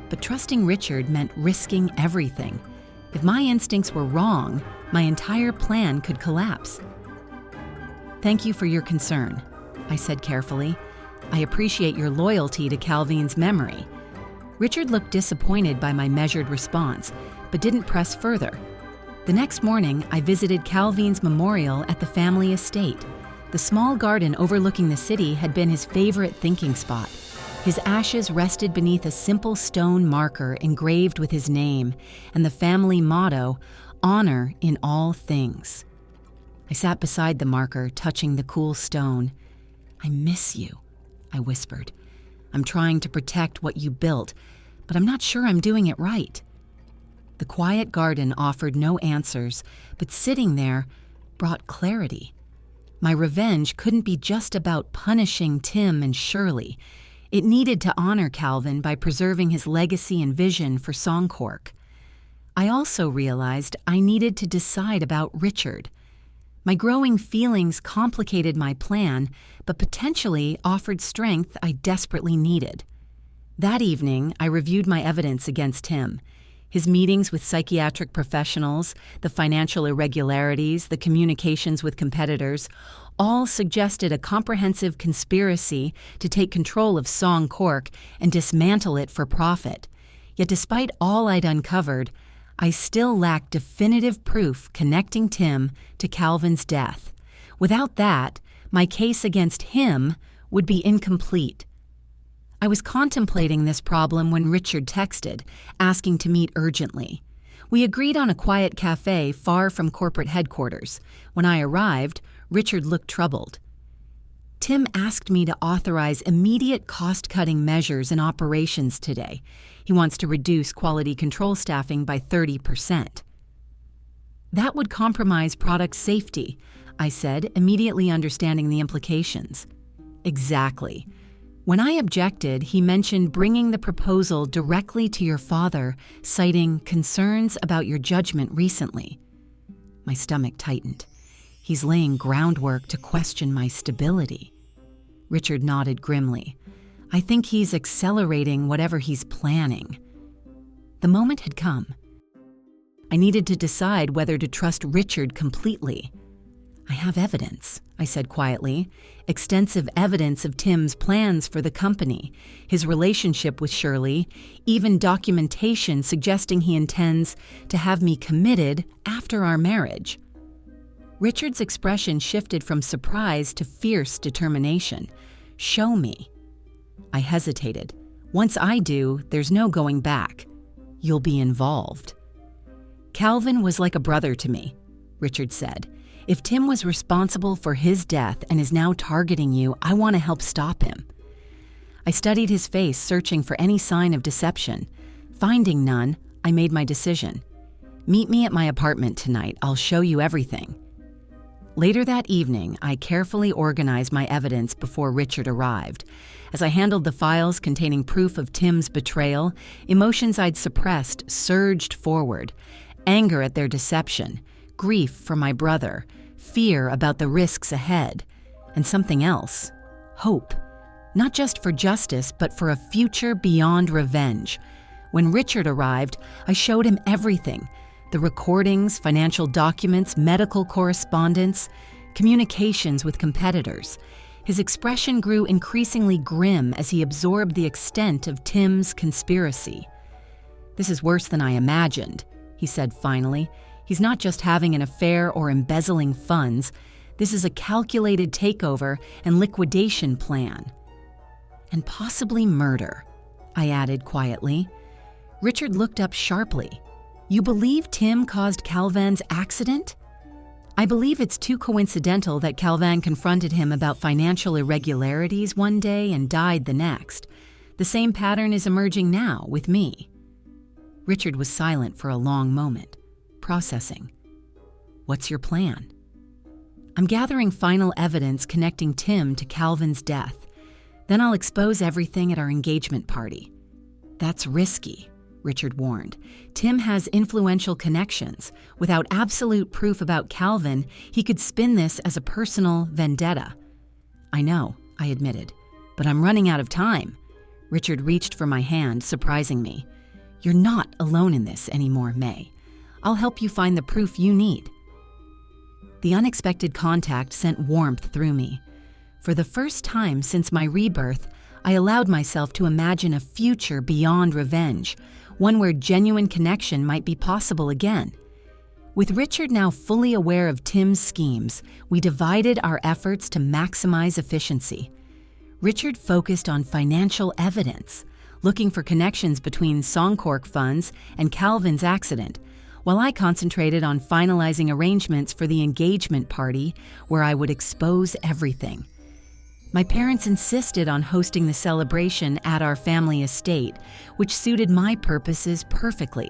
But trusting Richard meant risking everything. If my instincts were wrong, my entire plan could collapse. "Thank you for your concern," I said carefully. "I appreciate your loyalty to Calvin's memory." Richard looked disappointed by my measured response, but didn't press further. The next morning, I visited Calvin's memorial at the family estate. The small garden overlooking the city had been his favorite thinking spot. His ashes rested beneath a simple stone marker engraved with his name and the family motto, "Honor in all things." I sat beside the marker, touching the cool stone. "I miss you," I whispered. "I'm trying to protect what you built, but I'm not sure I'm doing it right." The quiet garden offered no answers, but sitting there brought clarity. My revenge couldn't be just about punishing Tim and Shirley. It needed to honor Calvin by preserving his legacy and vision for Song Cork. I also realized I needed to decide about Richard. My growing feelings complicated my plan, but potentially offered strength I desperately needed. That evening, I reviewed my evidence against him. His meetings with psychiatric professionals, the financial irregularities, the communications with competitors, all suggested a comprehensive conspiracy to take control of Song Cork and dismantle it for profit. Yet despite all I'd uncovered, I still lacked definitive proof connecting Tim to Calvin's death. Without that, my case against him would be incomplete. I was contemplating this problem when Richard texted, asking to meet urgently. We agreed on a quiet cafe far from corporate headquarters. When I arrived, Richard looked troubled. "Tim asked me to authorize immediate cost-cutting measures in operations today. He wants to reduce quality control staffing by 30%. "That would compromise product safety," I said, immediately understanding the implications. "Exactly. When I objected, he mentioned bringing the proposal directly to your father, citing concerns about your judgment recently." My stomach tightened. He's laying groundwork to question my stability. Richard nodded grimly. "I think he's accelerating whatever he's planning." The moment had come. I needed to decide whether to trust Richard completely. "I have evidence," I said quietly. Extensive evidence of Tim's plans for the company, his relationship with Shirley, even documentation suggesting he intends to have me committed after our marriage. Richard's expression shifted from surprise to fierce determination. Show me. I hesitated. Once I do, there's no going back. You'll be involved. Calvin was like a brother to me, Richard said. If Tim was responsible for his death and is now targeting you, I want to help stop him. I studied his face, searching for any sign of deception. Finding none, I made my decision. Meet me at my apartment tonight. I'll show you everything. Later that evening, I carefully organized my evidence before Richard arrived. As I handled the files containing proof of Tim's betrayal, emotions I'd suppressed surged forward. Anger at their deception, grief for my brother, fear about the risks ahead, and something else, hope. Not just for justice, but for a future beyond revenge. When Richard arrived, I showed him everything. The recordings, financial documents, medical correspondence, communications with competitors. His expression grew increasingly grim as he absorbed the extent of Tim's conspiracy. "This is worse than I imagined," he said finally. "He's not just having an affair or embezzling funds. This is a calculated takeover and liquidation plan. And possibly murder," I added quietly. Richard looked up sharply. "You believe Tim caused Calvin's accident?" "I believe it's too coincidental that Calvin confronted him about financial irregularities one day and died the next. The same pattern is emerging now with me." Richard was silent for a long moment, processing. "What's your plan?" "I'm gathering final evidence connecting Tim to Calvin's death. Then I'll expose everything at our engagement party." "That's risky," Richard warned. "Tim has influential connections. Without absolute proof about Calvin, he could spin this as a personal vendetta." "I know," I admitted, "but I'm running out of time." Richard reached for my hand, surprising me. "You're not alone in this anymore, May. I'll help you find the proof you need." The unexpected contact sent warmth through me. For the first time since my rebirth, I allowed myself to imagine a future beyond revenge, one where genuine connection might be possible again. With Richard now fully aware of Tim's schemes, we divided our efforts to maximize efficiency. Richard focused on financial evidence, looking for connections between Songcork funds and Calvin's accident, while I concentrated on finalizing arrangements for the engagement party where I would expose everything. My parents insisted on hosting the celebration at our family estate, which suited my purposes perfectly.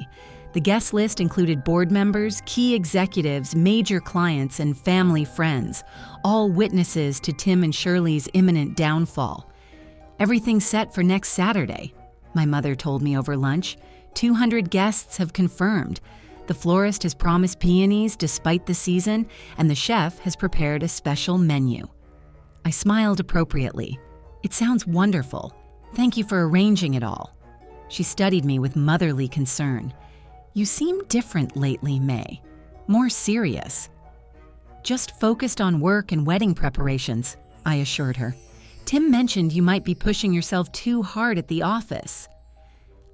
The guest list included board members, key executives, major clients, and family friends, all witnesses to Tim and Shirley's imminent downfall. "Everything's set for next Saturday," my mother told me over lunch. 200 guests have confirmed. The florist has promised peonies despite the season, and the chef has prepared a special menu. I smiled appropriately. "It sounds wonderful. Thank you for arranging it all." She studied me with motherly concern. "You seem different lately, May. More serious." "Just focused on work and wedding preparations," I assured her. "Tim mentioned you might be pushing yourself too hard at the office."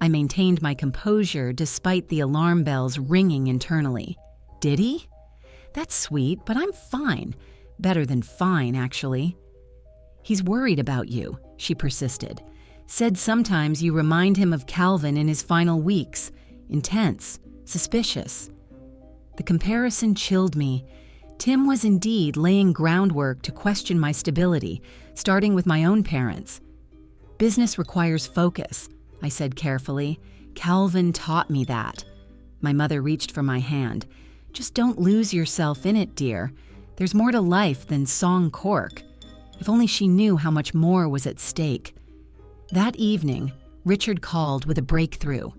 I maintained my composure despite the alarm bells ringing internally. "Did he? That's sweet, but I'm fine. Better than fine, actually." "He's worried about you," she persisted. "Said sometimes you remind him of Calvin in his final weeks. Intense, suspicious." The comparison chilled me. Tim was indeed laying groundwork to question my stability, starting with my own parents. "Business requires focus," I said carefully. "Calvin taught me that." My mother reached for my hand. "Just don't lose yourself in it, dear. There's more to life than Songcork." If only she knew how much more was at stake. That evening, Richard called with a breakthrough.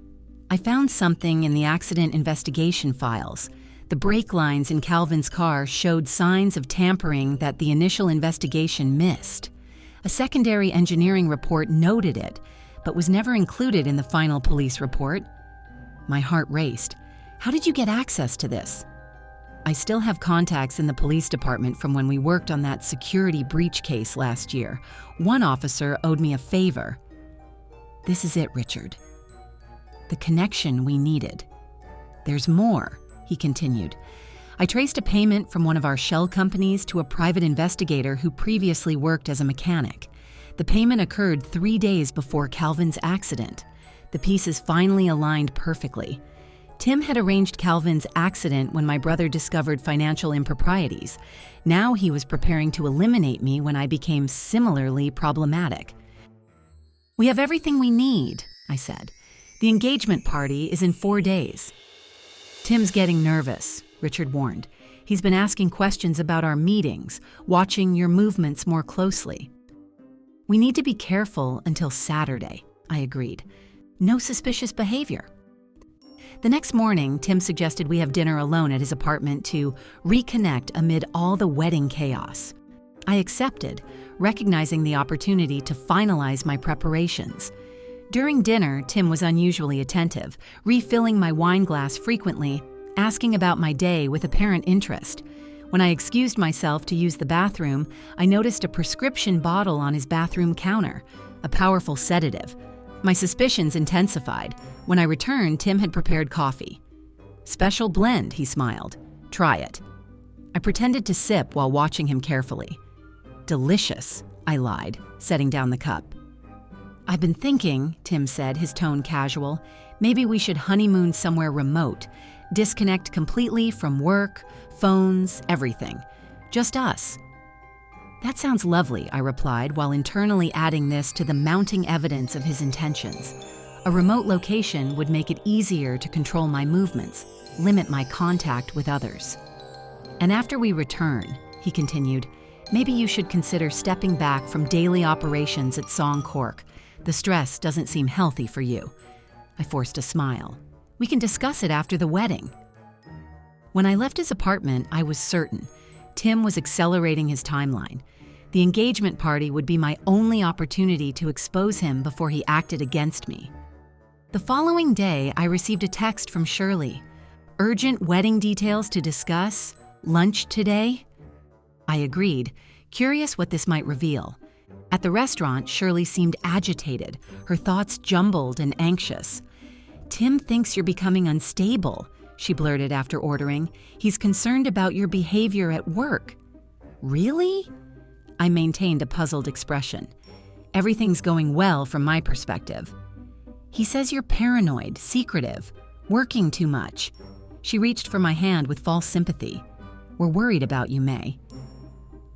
I found something in the accident investigation files. The brake lines in Calvin's car showed signs of tampering that the initial investigation missed. A secondary engineering report noted it, but was never included in the final police report. My heart raced. "How did you get access to this?" I still have contacts in the police department from when we worked on that security breach case last year. One officer owed me a favor. This is it, Richard. The connection we needed. There's more, he continued. I traced a payment from one of our shell companies to a private investigator who previously worked as a mechanic. The payment occurred 3 days before Calvin's accident. The pieces finally aligned perfectly. Tim had arranged Calvin's accident when my brother discovered financial improprieties. Now he was preparing to eliminate me when I became similarly problematic. We have everything we need, I said. The engagement party is in 4 days. Tim's getting nervous, Richard warned. He's been asking questions about our meetings, watching your movements more closely. We need to be careful until Saturday, I agreed. No suspicious behavior. The next morning, Tim suggested we have dinner alone at his apartment to reconnect amid all the wedding chaos. I accepted, recognizing the opportunity to finalize my preparations. During dinner, Tim was unusually attentive, refilling my wine glass frequently, asking about my day with apparent interest. When I excused myself to use the bathroom, I noticed a prescription bottle on his bathroom counter, a powerful sedative. My suspicions intensified. When I returned, Tim had prepared coffee. Special blend, he smiled. Try it. I pretended to sip while watching him carefully. Delicious, I lied, setting down the cup. I've been thinking, Tim said, his tone casual, maybe we should honeymoon somewhere remote, disconnect completely from work, phones, everything. Just us. That sounds lovely, I replied, while internally adding this to the mounting evidence of his intentions. A remote location would make it easier to control my movements, limit my contact with others. And after we return, he continued, maybe you should consider stepping back from daily operations at Song Cork. The stress doesn't seem healthy for you. I forced a smile. We can discuss it after the wedding. When I left his apartment, I was certain Tim was accelerating his timeline. The engagement party would be my only opportunity to expose him before he acted against me. The following day, I received a text from Shirley. Urgent wedding details to discuss? Lunch today? I agreed, curious what this might reveal. At the restaurant, Shirley seemed agitated, her thoughts jumbled and anxious. Tim thinks you're becoming unstable, she blurted after ordering. He's concerned about your behavior at work. Really? I maintained a puzzled expression. Everything's going well from my perspective. He says you're paranoid, secretive, working too much. She reached for my hand with false sympathy. We're worried about you, May.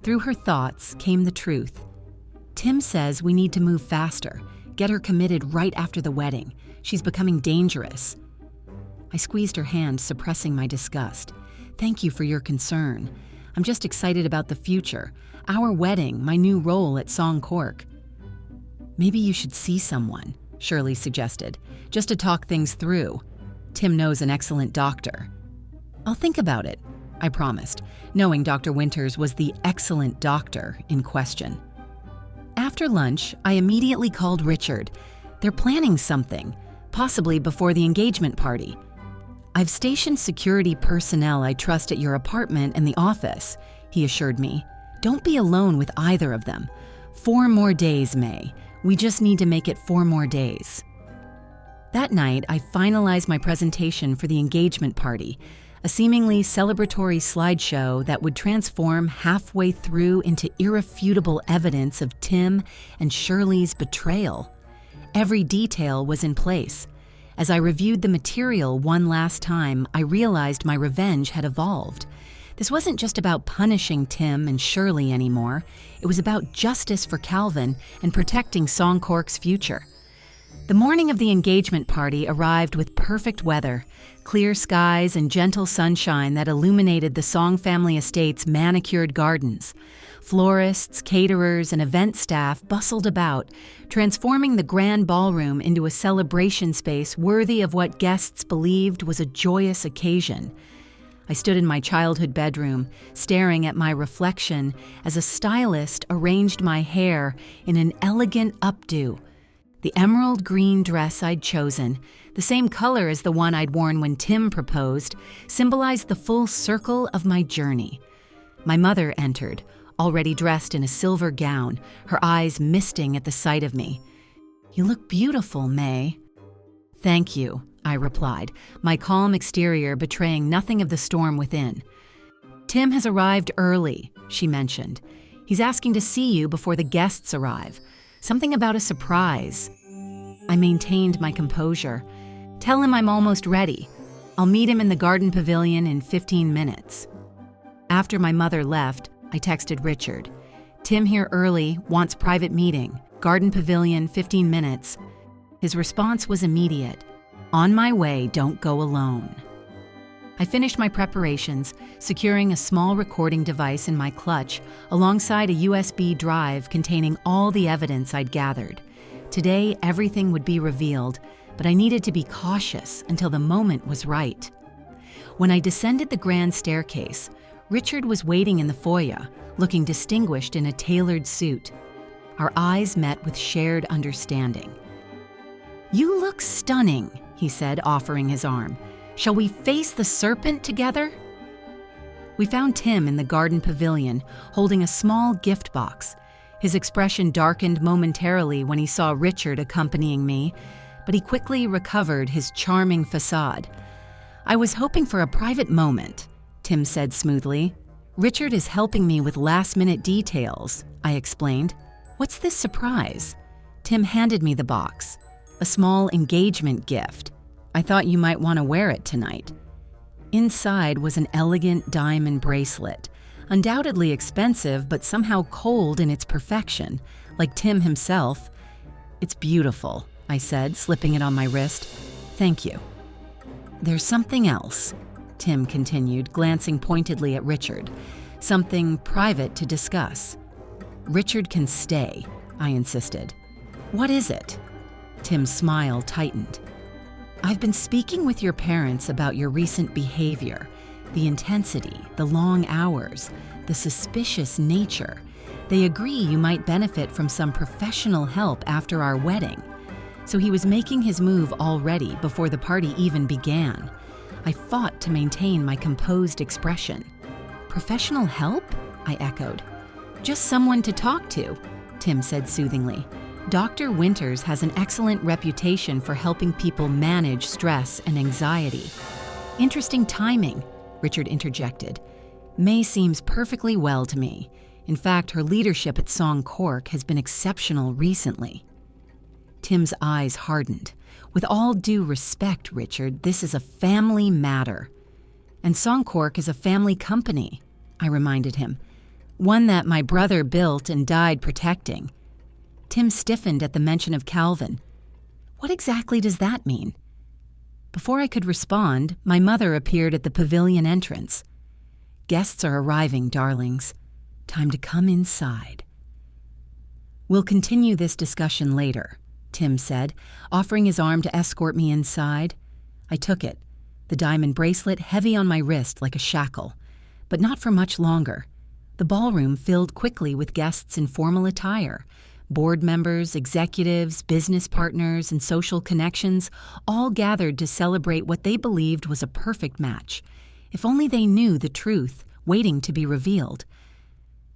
Through her thoughts came the truth. Tim says we need to move faster, get her committed right after the wedding. She's becoming dangerous. I squeezed her hand, suppressing my disgust. Thank you for your concern. I'm just excited about the future, our wedding, my new role at Song Cork. Maybe you should see someone, Shirley suggested, just to talk things through. Tim knows an excellent doctor. I'll think about it, I promised, knowing Dr. Winters was the excellent doctor in question. After lunch, I immediately called Richard. They're planning something, possibly before the engagement party. I've stationed security personnel I trust at your apartment and the office, he assured me. Don't be alone with either of them. 4 more days, May. We just need to make it 4 more days. That night, I finalized my presentation for the engagement party, a seemingly celebratory slideshow that would transform halfway through into irrefutable evidence of Tim and Shirley's betrayal. Every detail was in place. As I reviewed the material one last time, I realized my revenge had evolved. This wasn't just about punishing Tim and Shirley anymore. It was about justice for Calvin and protecting Song Cork's future. The morning of the engagement party arrived with perfect weather, clear skies and gentle sunshine that illuminated the Song family estate's manicured gardens. Florists, caterers, and event staff bustled about, transforming the grand ballroom into a celebration space worthy of what guests believed was a joyous occasion. I stood in my childhood bedroom, staring at my reflection as a stylist arranged my hair in an elegant updo. The emerald green dress I'd chosen, the same color as the one I'd worn when Tim proposed, symbolized the full circle of my journey. My mother entered, already dressed in a silver gown, her eyes misting at the sight of me. "You look beautiful, May." "Thank you," I replied, my calm exterior betraying nothing of the storm within. "Tim has arrived early," she mentioned. "He's asking to see you before the guests arrive. Something about a surprise." I maintained my composure. "Tell him I'm almost ready. I'll meet him in the garden pavilion in 15 minutes. After my mother left, I texted Richard. "Tim here early, wants private meeting. Garden pavilion, 15 minutes. His response was immediate. "On my way, don't go alone." I finished my preparations, securing a small recording device in my clutch alongside a USB drive containing all the evidence I'd gathered. Today, everything would be revealed, but I needed to be cautious until the moment was right. When I descended the grand staircase, Richard was waiting in the foyer, looking distinguished in a tailored suit. Our eyes met with shared understanding. "You look stunning," he said, offering his arm. "Shall we face the serpent together?" We found Tim in the garden pavilion, holding a small gift box. His expression darkened momentarily when he saw Richard accompanying me, but he quickly recovered his charming facade. "I was hoping for a private moment," Tim said smoothly. "Richard is helping me with last-minute details," I explained. "What's this surprise?" Tim handed me the box. "A small engagement gift. I thought you might want to wear it tonight." Inside was an elegant diamond bracelet, undoubtedly expensive but somehow cold in its perfection, like Tim himself. "It's beautiful," I said, slipping it on my wrist. "Thank you." "There's something else," Tim continued, glancing pointedly at Richard. "Something private to discuss." "Richard can stay," I insisted. "What is it?" Tim's smile tightened. "I've been speaking with your parents about your recent behavior, the intensity, the long hours, the suspicious nature. They agree you might benefit from some professional help after our wedding." So he was making his move already before the party even began. I fought to maintain my composed expression. "Professional help?" I echoed. "Just someone to talk to," Tim said soothingly. "Dr. Winters has an excellent reputation for helping people manage stress and anxiety." "Interesting timing," Richard interjected. "May seems perfectly well to me. In fact, her leadership at Song Cork has been exceptional recently." Tim's eyes hardened. "With all due respect, Richard, this is a family matter." "And Song Cork is a family company," I reminded him. "One that my brother built and died protecting." Tim stiffened at the mention of Calvin. "What exactly does that mean?" Before I could respond, my mother appeared at the pavilion entrance. "Guests are arriving, darlings. Time to come inside." "We'll continue this discussion later," Tim said, offering his arm to escort me inside. I took it, the diamond bracelet heavy on my wrist like a shackle, but not for much longer. The ballroom filled quickly with guests in formal attire. Board members, executives, business partners, and social connections all gathered to celebrate what they believed was a perfect match. If only they knew the truth, waiting to be revealed.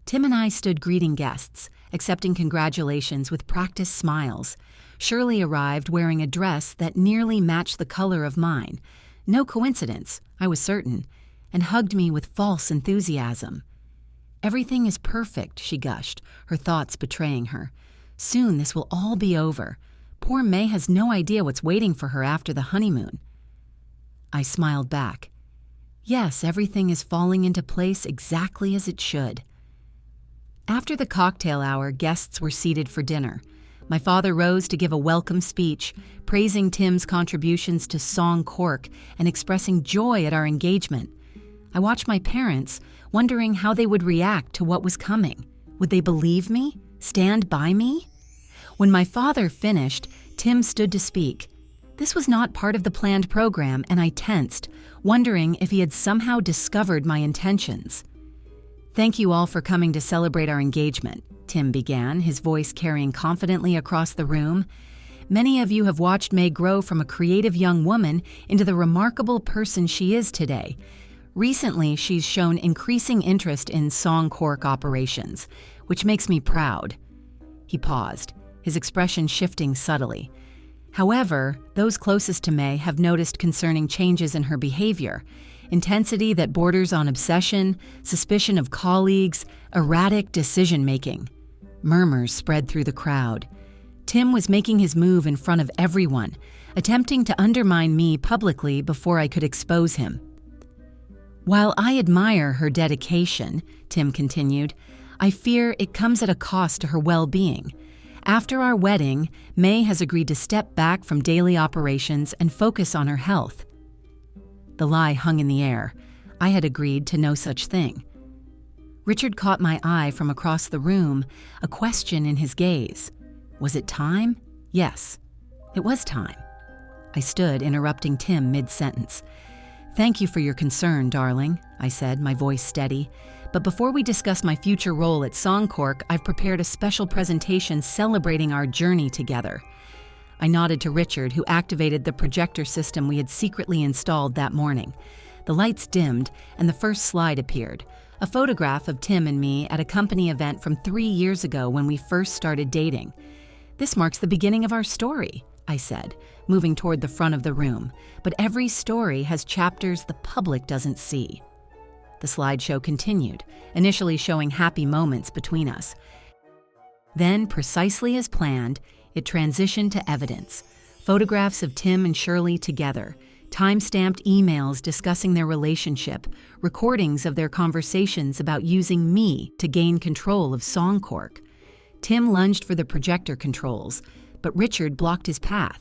Tim and I stood greeting guests, accepting congratulations with practiced smiles. Shirley arrived wearing a dress that nearly matched the color of mine. No coincidence, I was certain, and hugged me with false enthusiasm. "Everything is perfect," she gushed, her thoughts betraying her. "Soon this will all be over. Poor May has no idea what's waiting for her after the honeymoon." I smiled back. Yes, everything is falling into place exactly as it should. After the cocktail hour, guests were seated for dinner. My father rose to give a welcome speech, praising Tim's contributions to Song Cork and expressing joy at our engagement. I watched my parents, wondering how they would react to what was coming. Would they believe me? Stand by me? When my father finished, Tim stood to speak. This was not part of the planned program, and I tensed, wondering if he had somehow discovered my intentions. "Thank you all for coming to celebrate our engagement," Tim began, his voice carrying confidently across the room. Many of you have watched May grow from a creative young woman into the remarkable person she is today. Recently, she's shown increasing interest in song cork operations, which makes me proud." He paused, his expression shifting subtly. "However, those closest to May have noticed concerning changes in her behavior, intensity that borders on obsession, suspicion of colleagues, erratic decision-making." Murmurs spread through the crowd. Tim was making his move in front of everyone, attempting to undermine me publicly before I could expose him. "While I admire her dedication," Tim continued, "I fear it comes at a cost to her well-being. After our wedding, May has agreed to step back from daily operations and focus on her health." The lie hung in the air. I had agreed to no such thing. Richard caught my eye from across the room, a question in his gaze. Was it time? Yes, it was time. I stood, interrupting Tim mid-sentence. "Thank you for your concern, darling," I said, my voice steady. "But before we discuss my future role at Songcork, I've prepared a special presentation celebrating our journey together." I nodded to Richard, who activated the projector system we had secretly installed that morning. The lights dimmed, and the first slide appeared, a photograph of Tim and me at a company event from 3 years ago when we first started dating. "This marks the beginning of our story," I said, moving toward the front of the room. "But every story has chapters the public doesn't see." The slideshow continued, initially showing happy moments between us. Then, precisely as planned, it transitioned to evidence. Photographs of Tim and Shirley together, time-stamped emails discussing their relationship, recordings of their conversations about using me to gain control of Songcork. Tim lunged for the projector controls, but Richard blocked his path.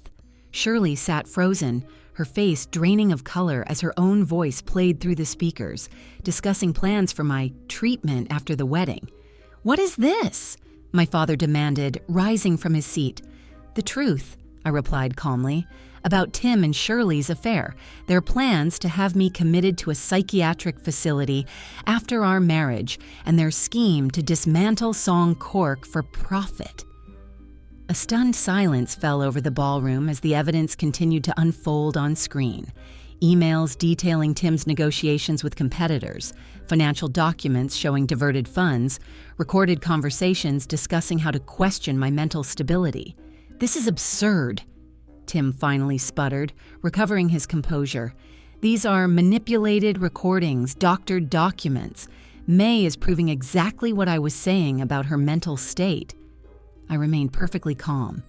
Shirley sat frozen, her face draining of color as her own voice played through the speakers, discussing plans for my treatment after the wedding. "What is this?" my father demanded, rising from his seat. "The truth," I replied calmly, "about Tim and Shirley's affair, their plans to have me committed to a psychiatric facility after our marriage, and their scheme to dismantle Songcork for profit." A stunned silence fell over the ballroom as the evidence continued to unfold on screen. Emails detailing Tim's negotiations with competitors, financial documents showing diverted funds, recorded conversations discussing how to question my mental stability. "This is absurd," Tim finally sputtered, recovering his composure. "These are manipulated recordings, doctored documents. May is proving exactly what I was saying about her mental state." I remained perfectly calm.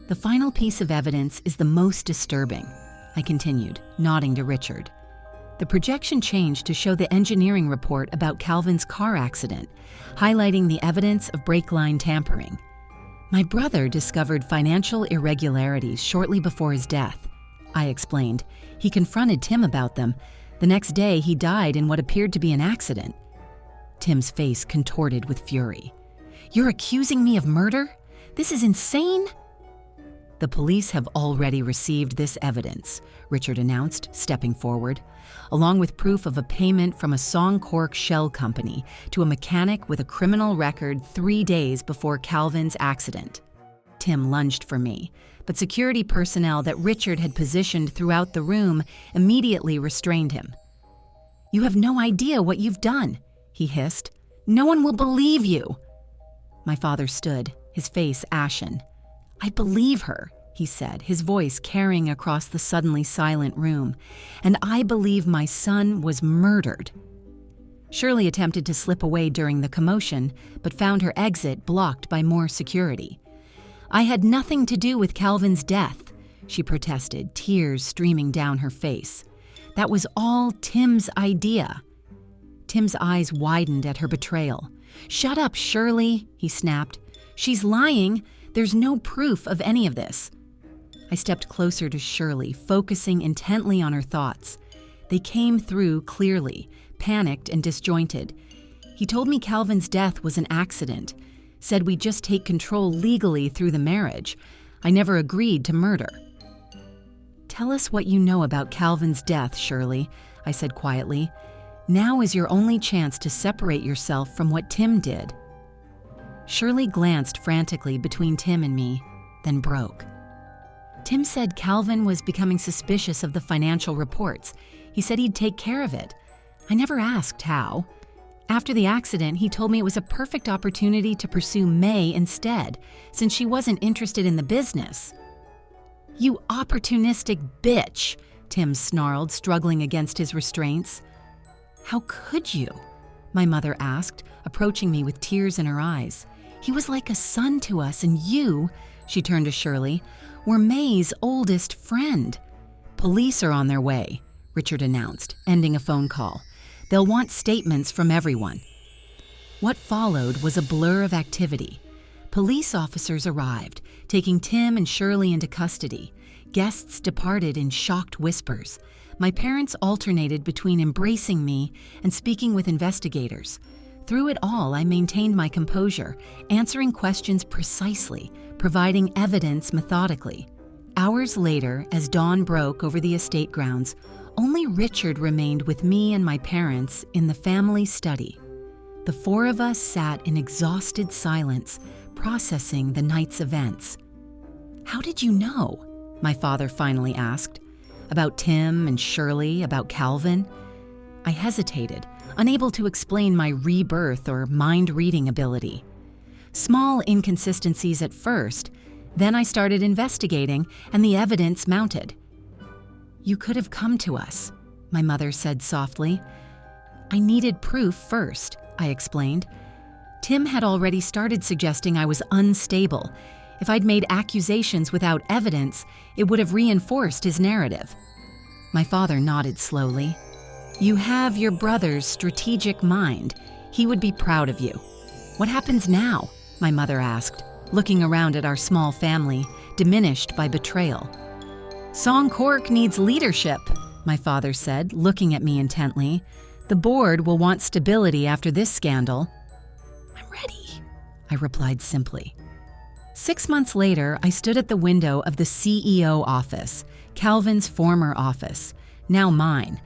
"The final piece of evidence is the most disturbing," I continued, nodding to Richard. The projection changed to show the engineering report about Calvin's car accident, highlighting the evidence of brake line tampering. "My brother discovered financial irregularities shortly before his death," I explained. "He confronted Tim about them. The next day, he died in what appeared to be an accident." Tim's face contorted with fury. "You're accusing me of murder? This is insane!" "The police have already received this evidence," Richard announced, stepping forward, "along with proof of a payment from a Songcork shell company to a mechanic with a criminal record 3 days before Calvin's accident." Tim lunged for me, but security personnel that Richard had positioned throughout the room immediately restrained him. "You have no idea what you've done," he hissed. "No one will believe you." My father stood, his face ashen. "I believe her," he said, his voice carrying across the suddenly silent room, "and I believe my son was murdered." Shirley attempted to slip away during the commotion, but found her exit blocked by more security. "I had nothing to do with Calvin's death," she protested, tears streaming down her face. "That was all Tim's idea." Tim's eyes widened at her betrayal. "Shut up, Shirley," he snapped. "She's lying. There's no proof of any of this." I stepped closer to Shirley, focusing intently on her thoughts. They came through clearly, panicked and disjointed. "He told me Calvin's death was an accident, said we'd just take control legally through the marriage. I never agreed to murder." "Tell us what you know about Calvin's death, Shirley," I said quietly. "Now is your only chance to separate yourself from what Tim did." Shirley glanced frantically between Tim and me, then broke. Tim said Calvin was becoming suspicious of the financial reports. He said he'd take care of it. I never asked how. After the accident, he told me it was a perfect opportunity to pursue May instead, since she wasn't interested in the business. "You opportunistic bitch," Tim snarled, struggling against his restraints. "How could you?" my mother asked, approaching me with tears in her eyes. "He was like a son to us, and you," she turned to Shirley, "were May's oldest friend." "Police are on their way," Richard announced, ending a phone call. "They'll want statements from everyone." What followed was a blur of activity. Police officers arrived, taking Tim and Shirley into custody. Guests departed in shocked whispers. My parents alternated between embracing me and speaking with investigators. Through it all, I maintained my composure, answering questions precisely, providing evidence methodically. Hours later, as dawn broke over the estate grounds, only Richard remained with me and my parents in the family study. The four of us sat in exhausted silence, processing the night's events. "How did you know?" my father finally asked. "About Tim and Shirley, about Calvin?" I hesitated, unable to explain my rebirth or mind-reading ability. Small inconsistencies at first, then I started investigating, and the evidence mounted. "You could have come to us," my mother said softly. "I needed proof first," I explained. Tim had already started suggesting I was unstable. If I'd made accusations without evidence, it would have reinforced his narrative. My father nodded slowly. "You have your brother's strategic mind. He would be proud of you." "What happens now?" my mother asked, looking around at our small family, diminished by betrayal. "Song Cork needs leadership," my father said, looking at me intently. "The board will want stability after this scandal." "I'm ready," I replied simply. 6 months later, I stood at the window of the CEO office, Calvin's former office, now mine,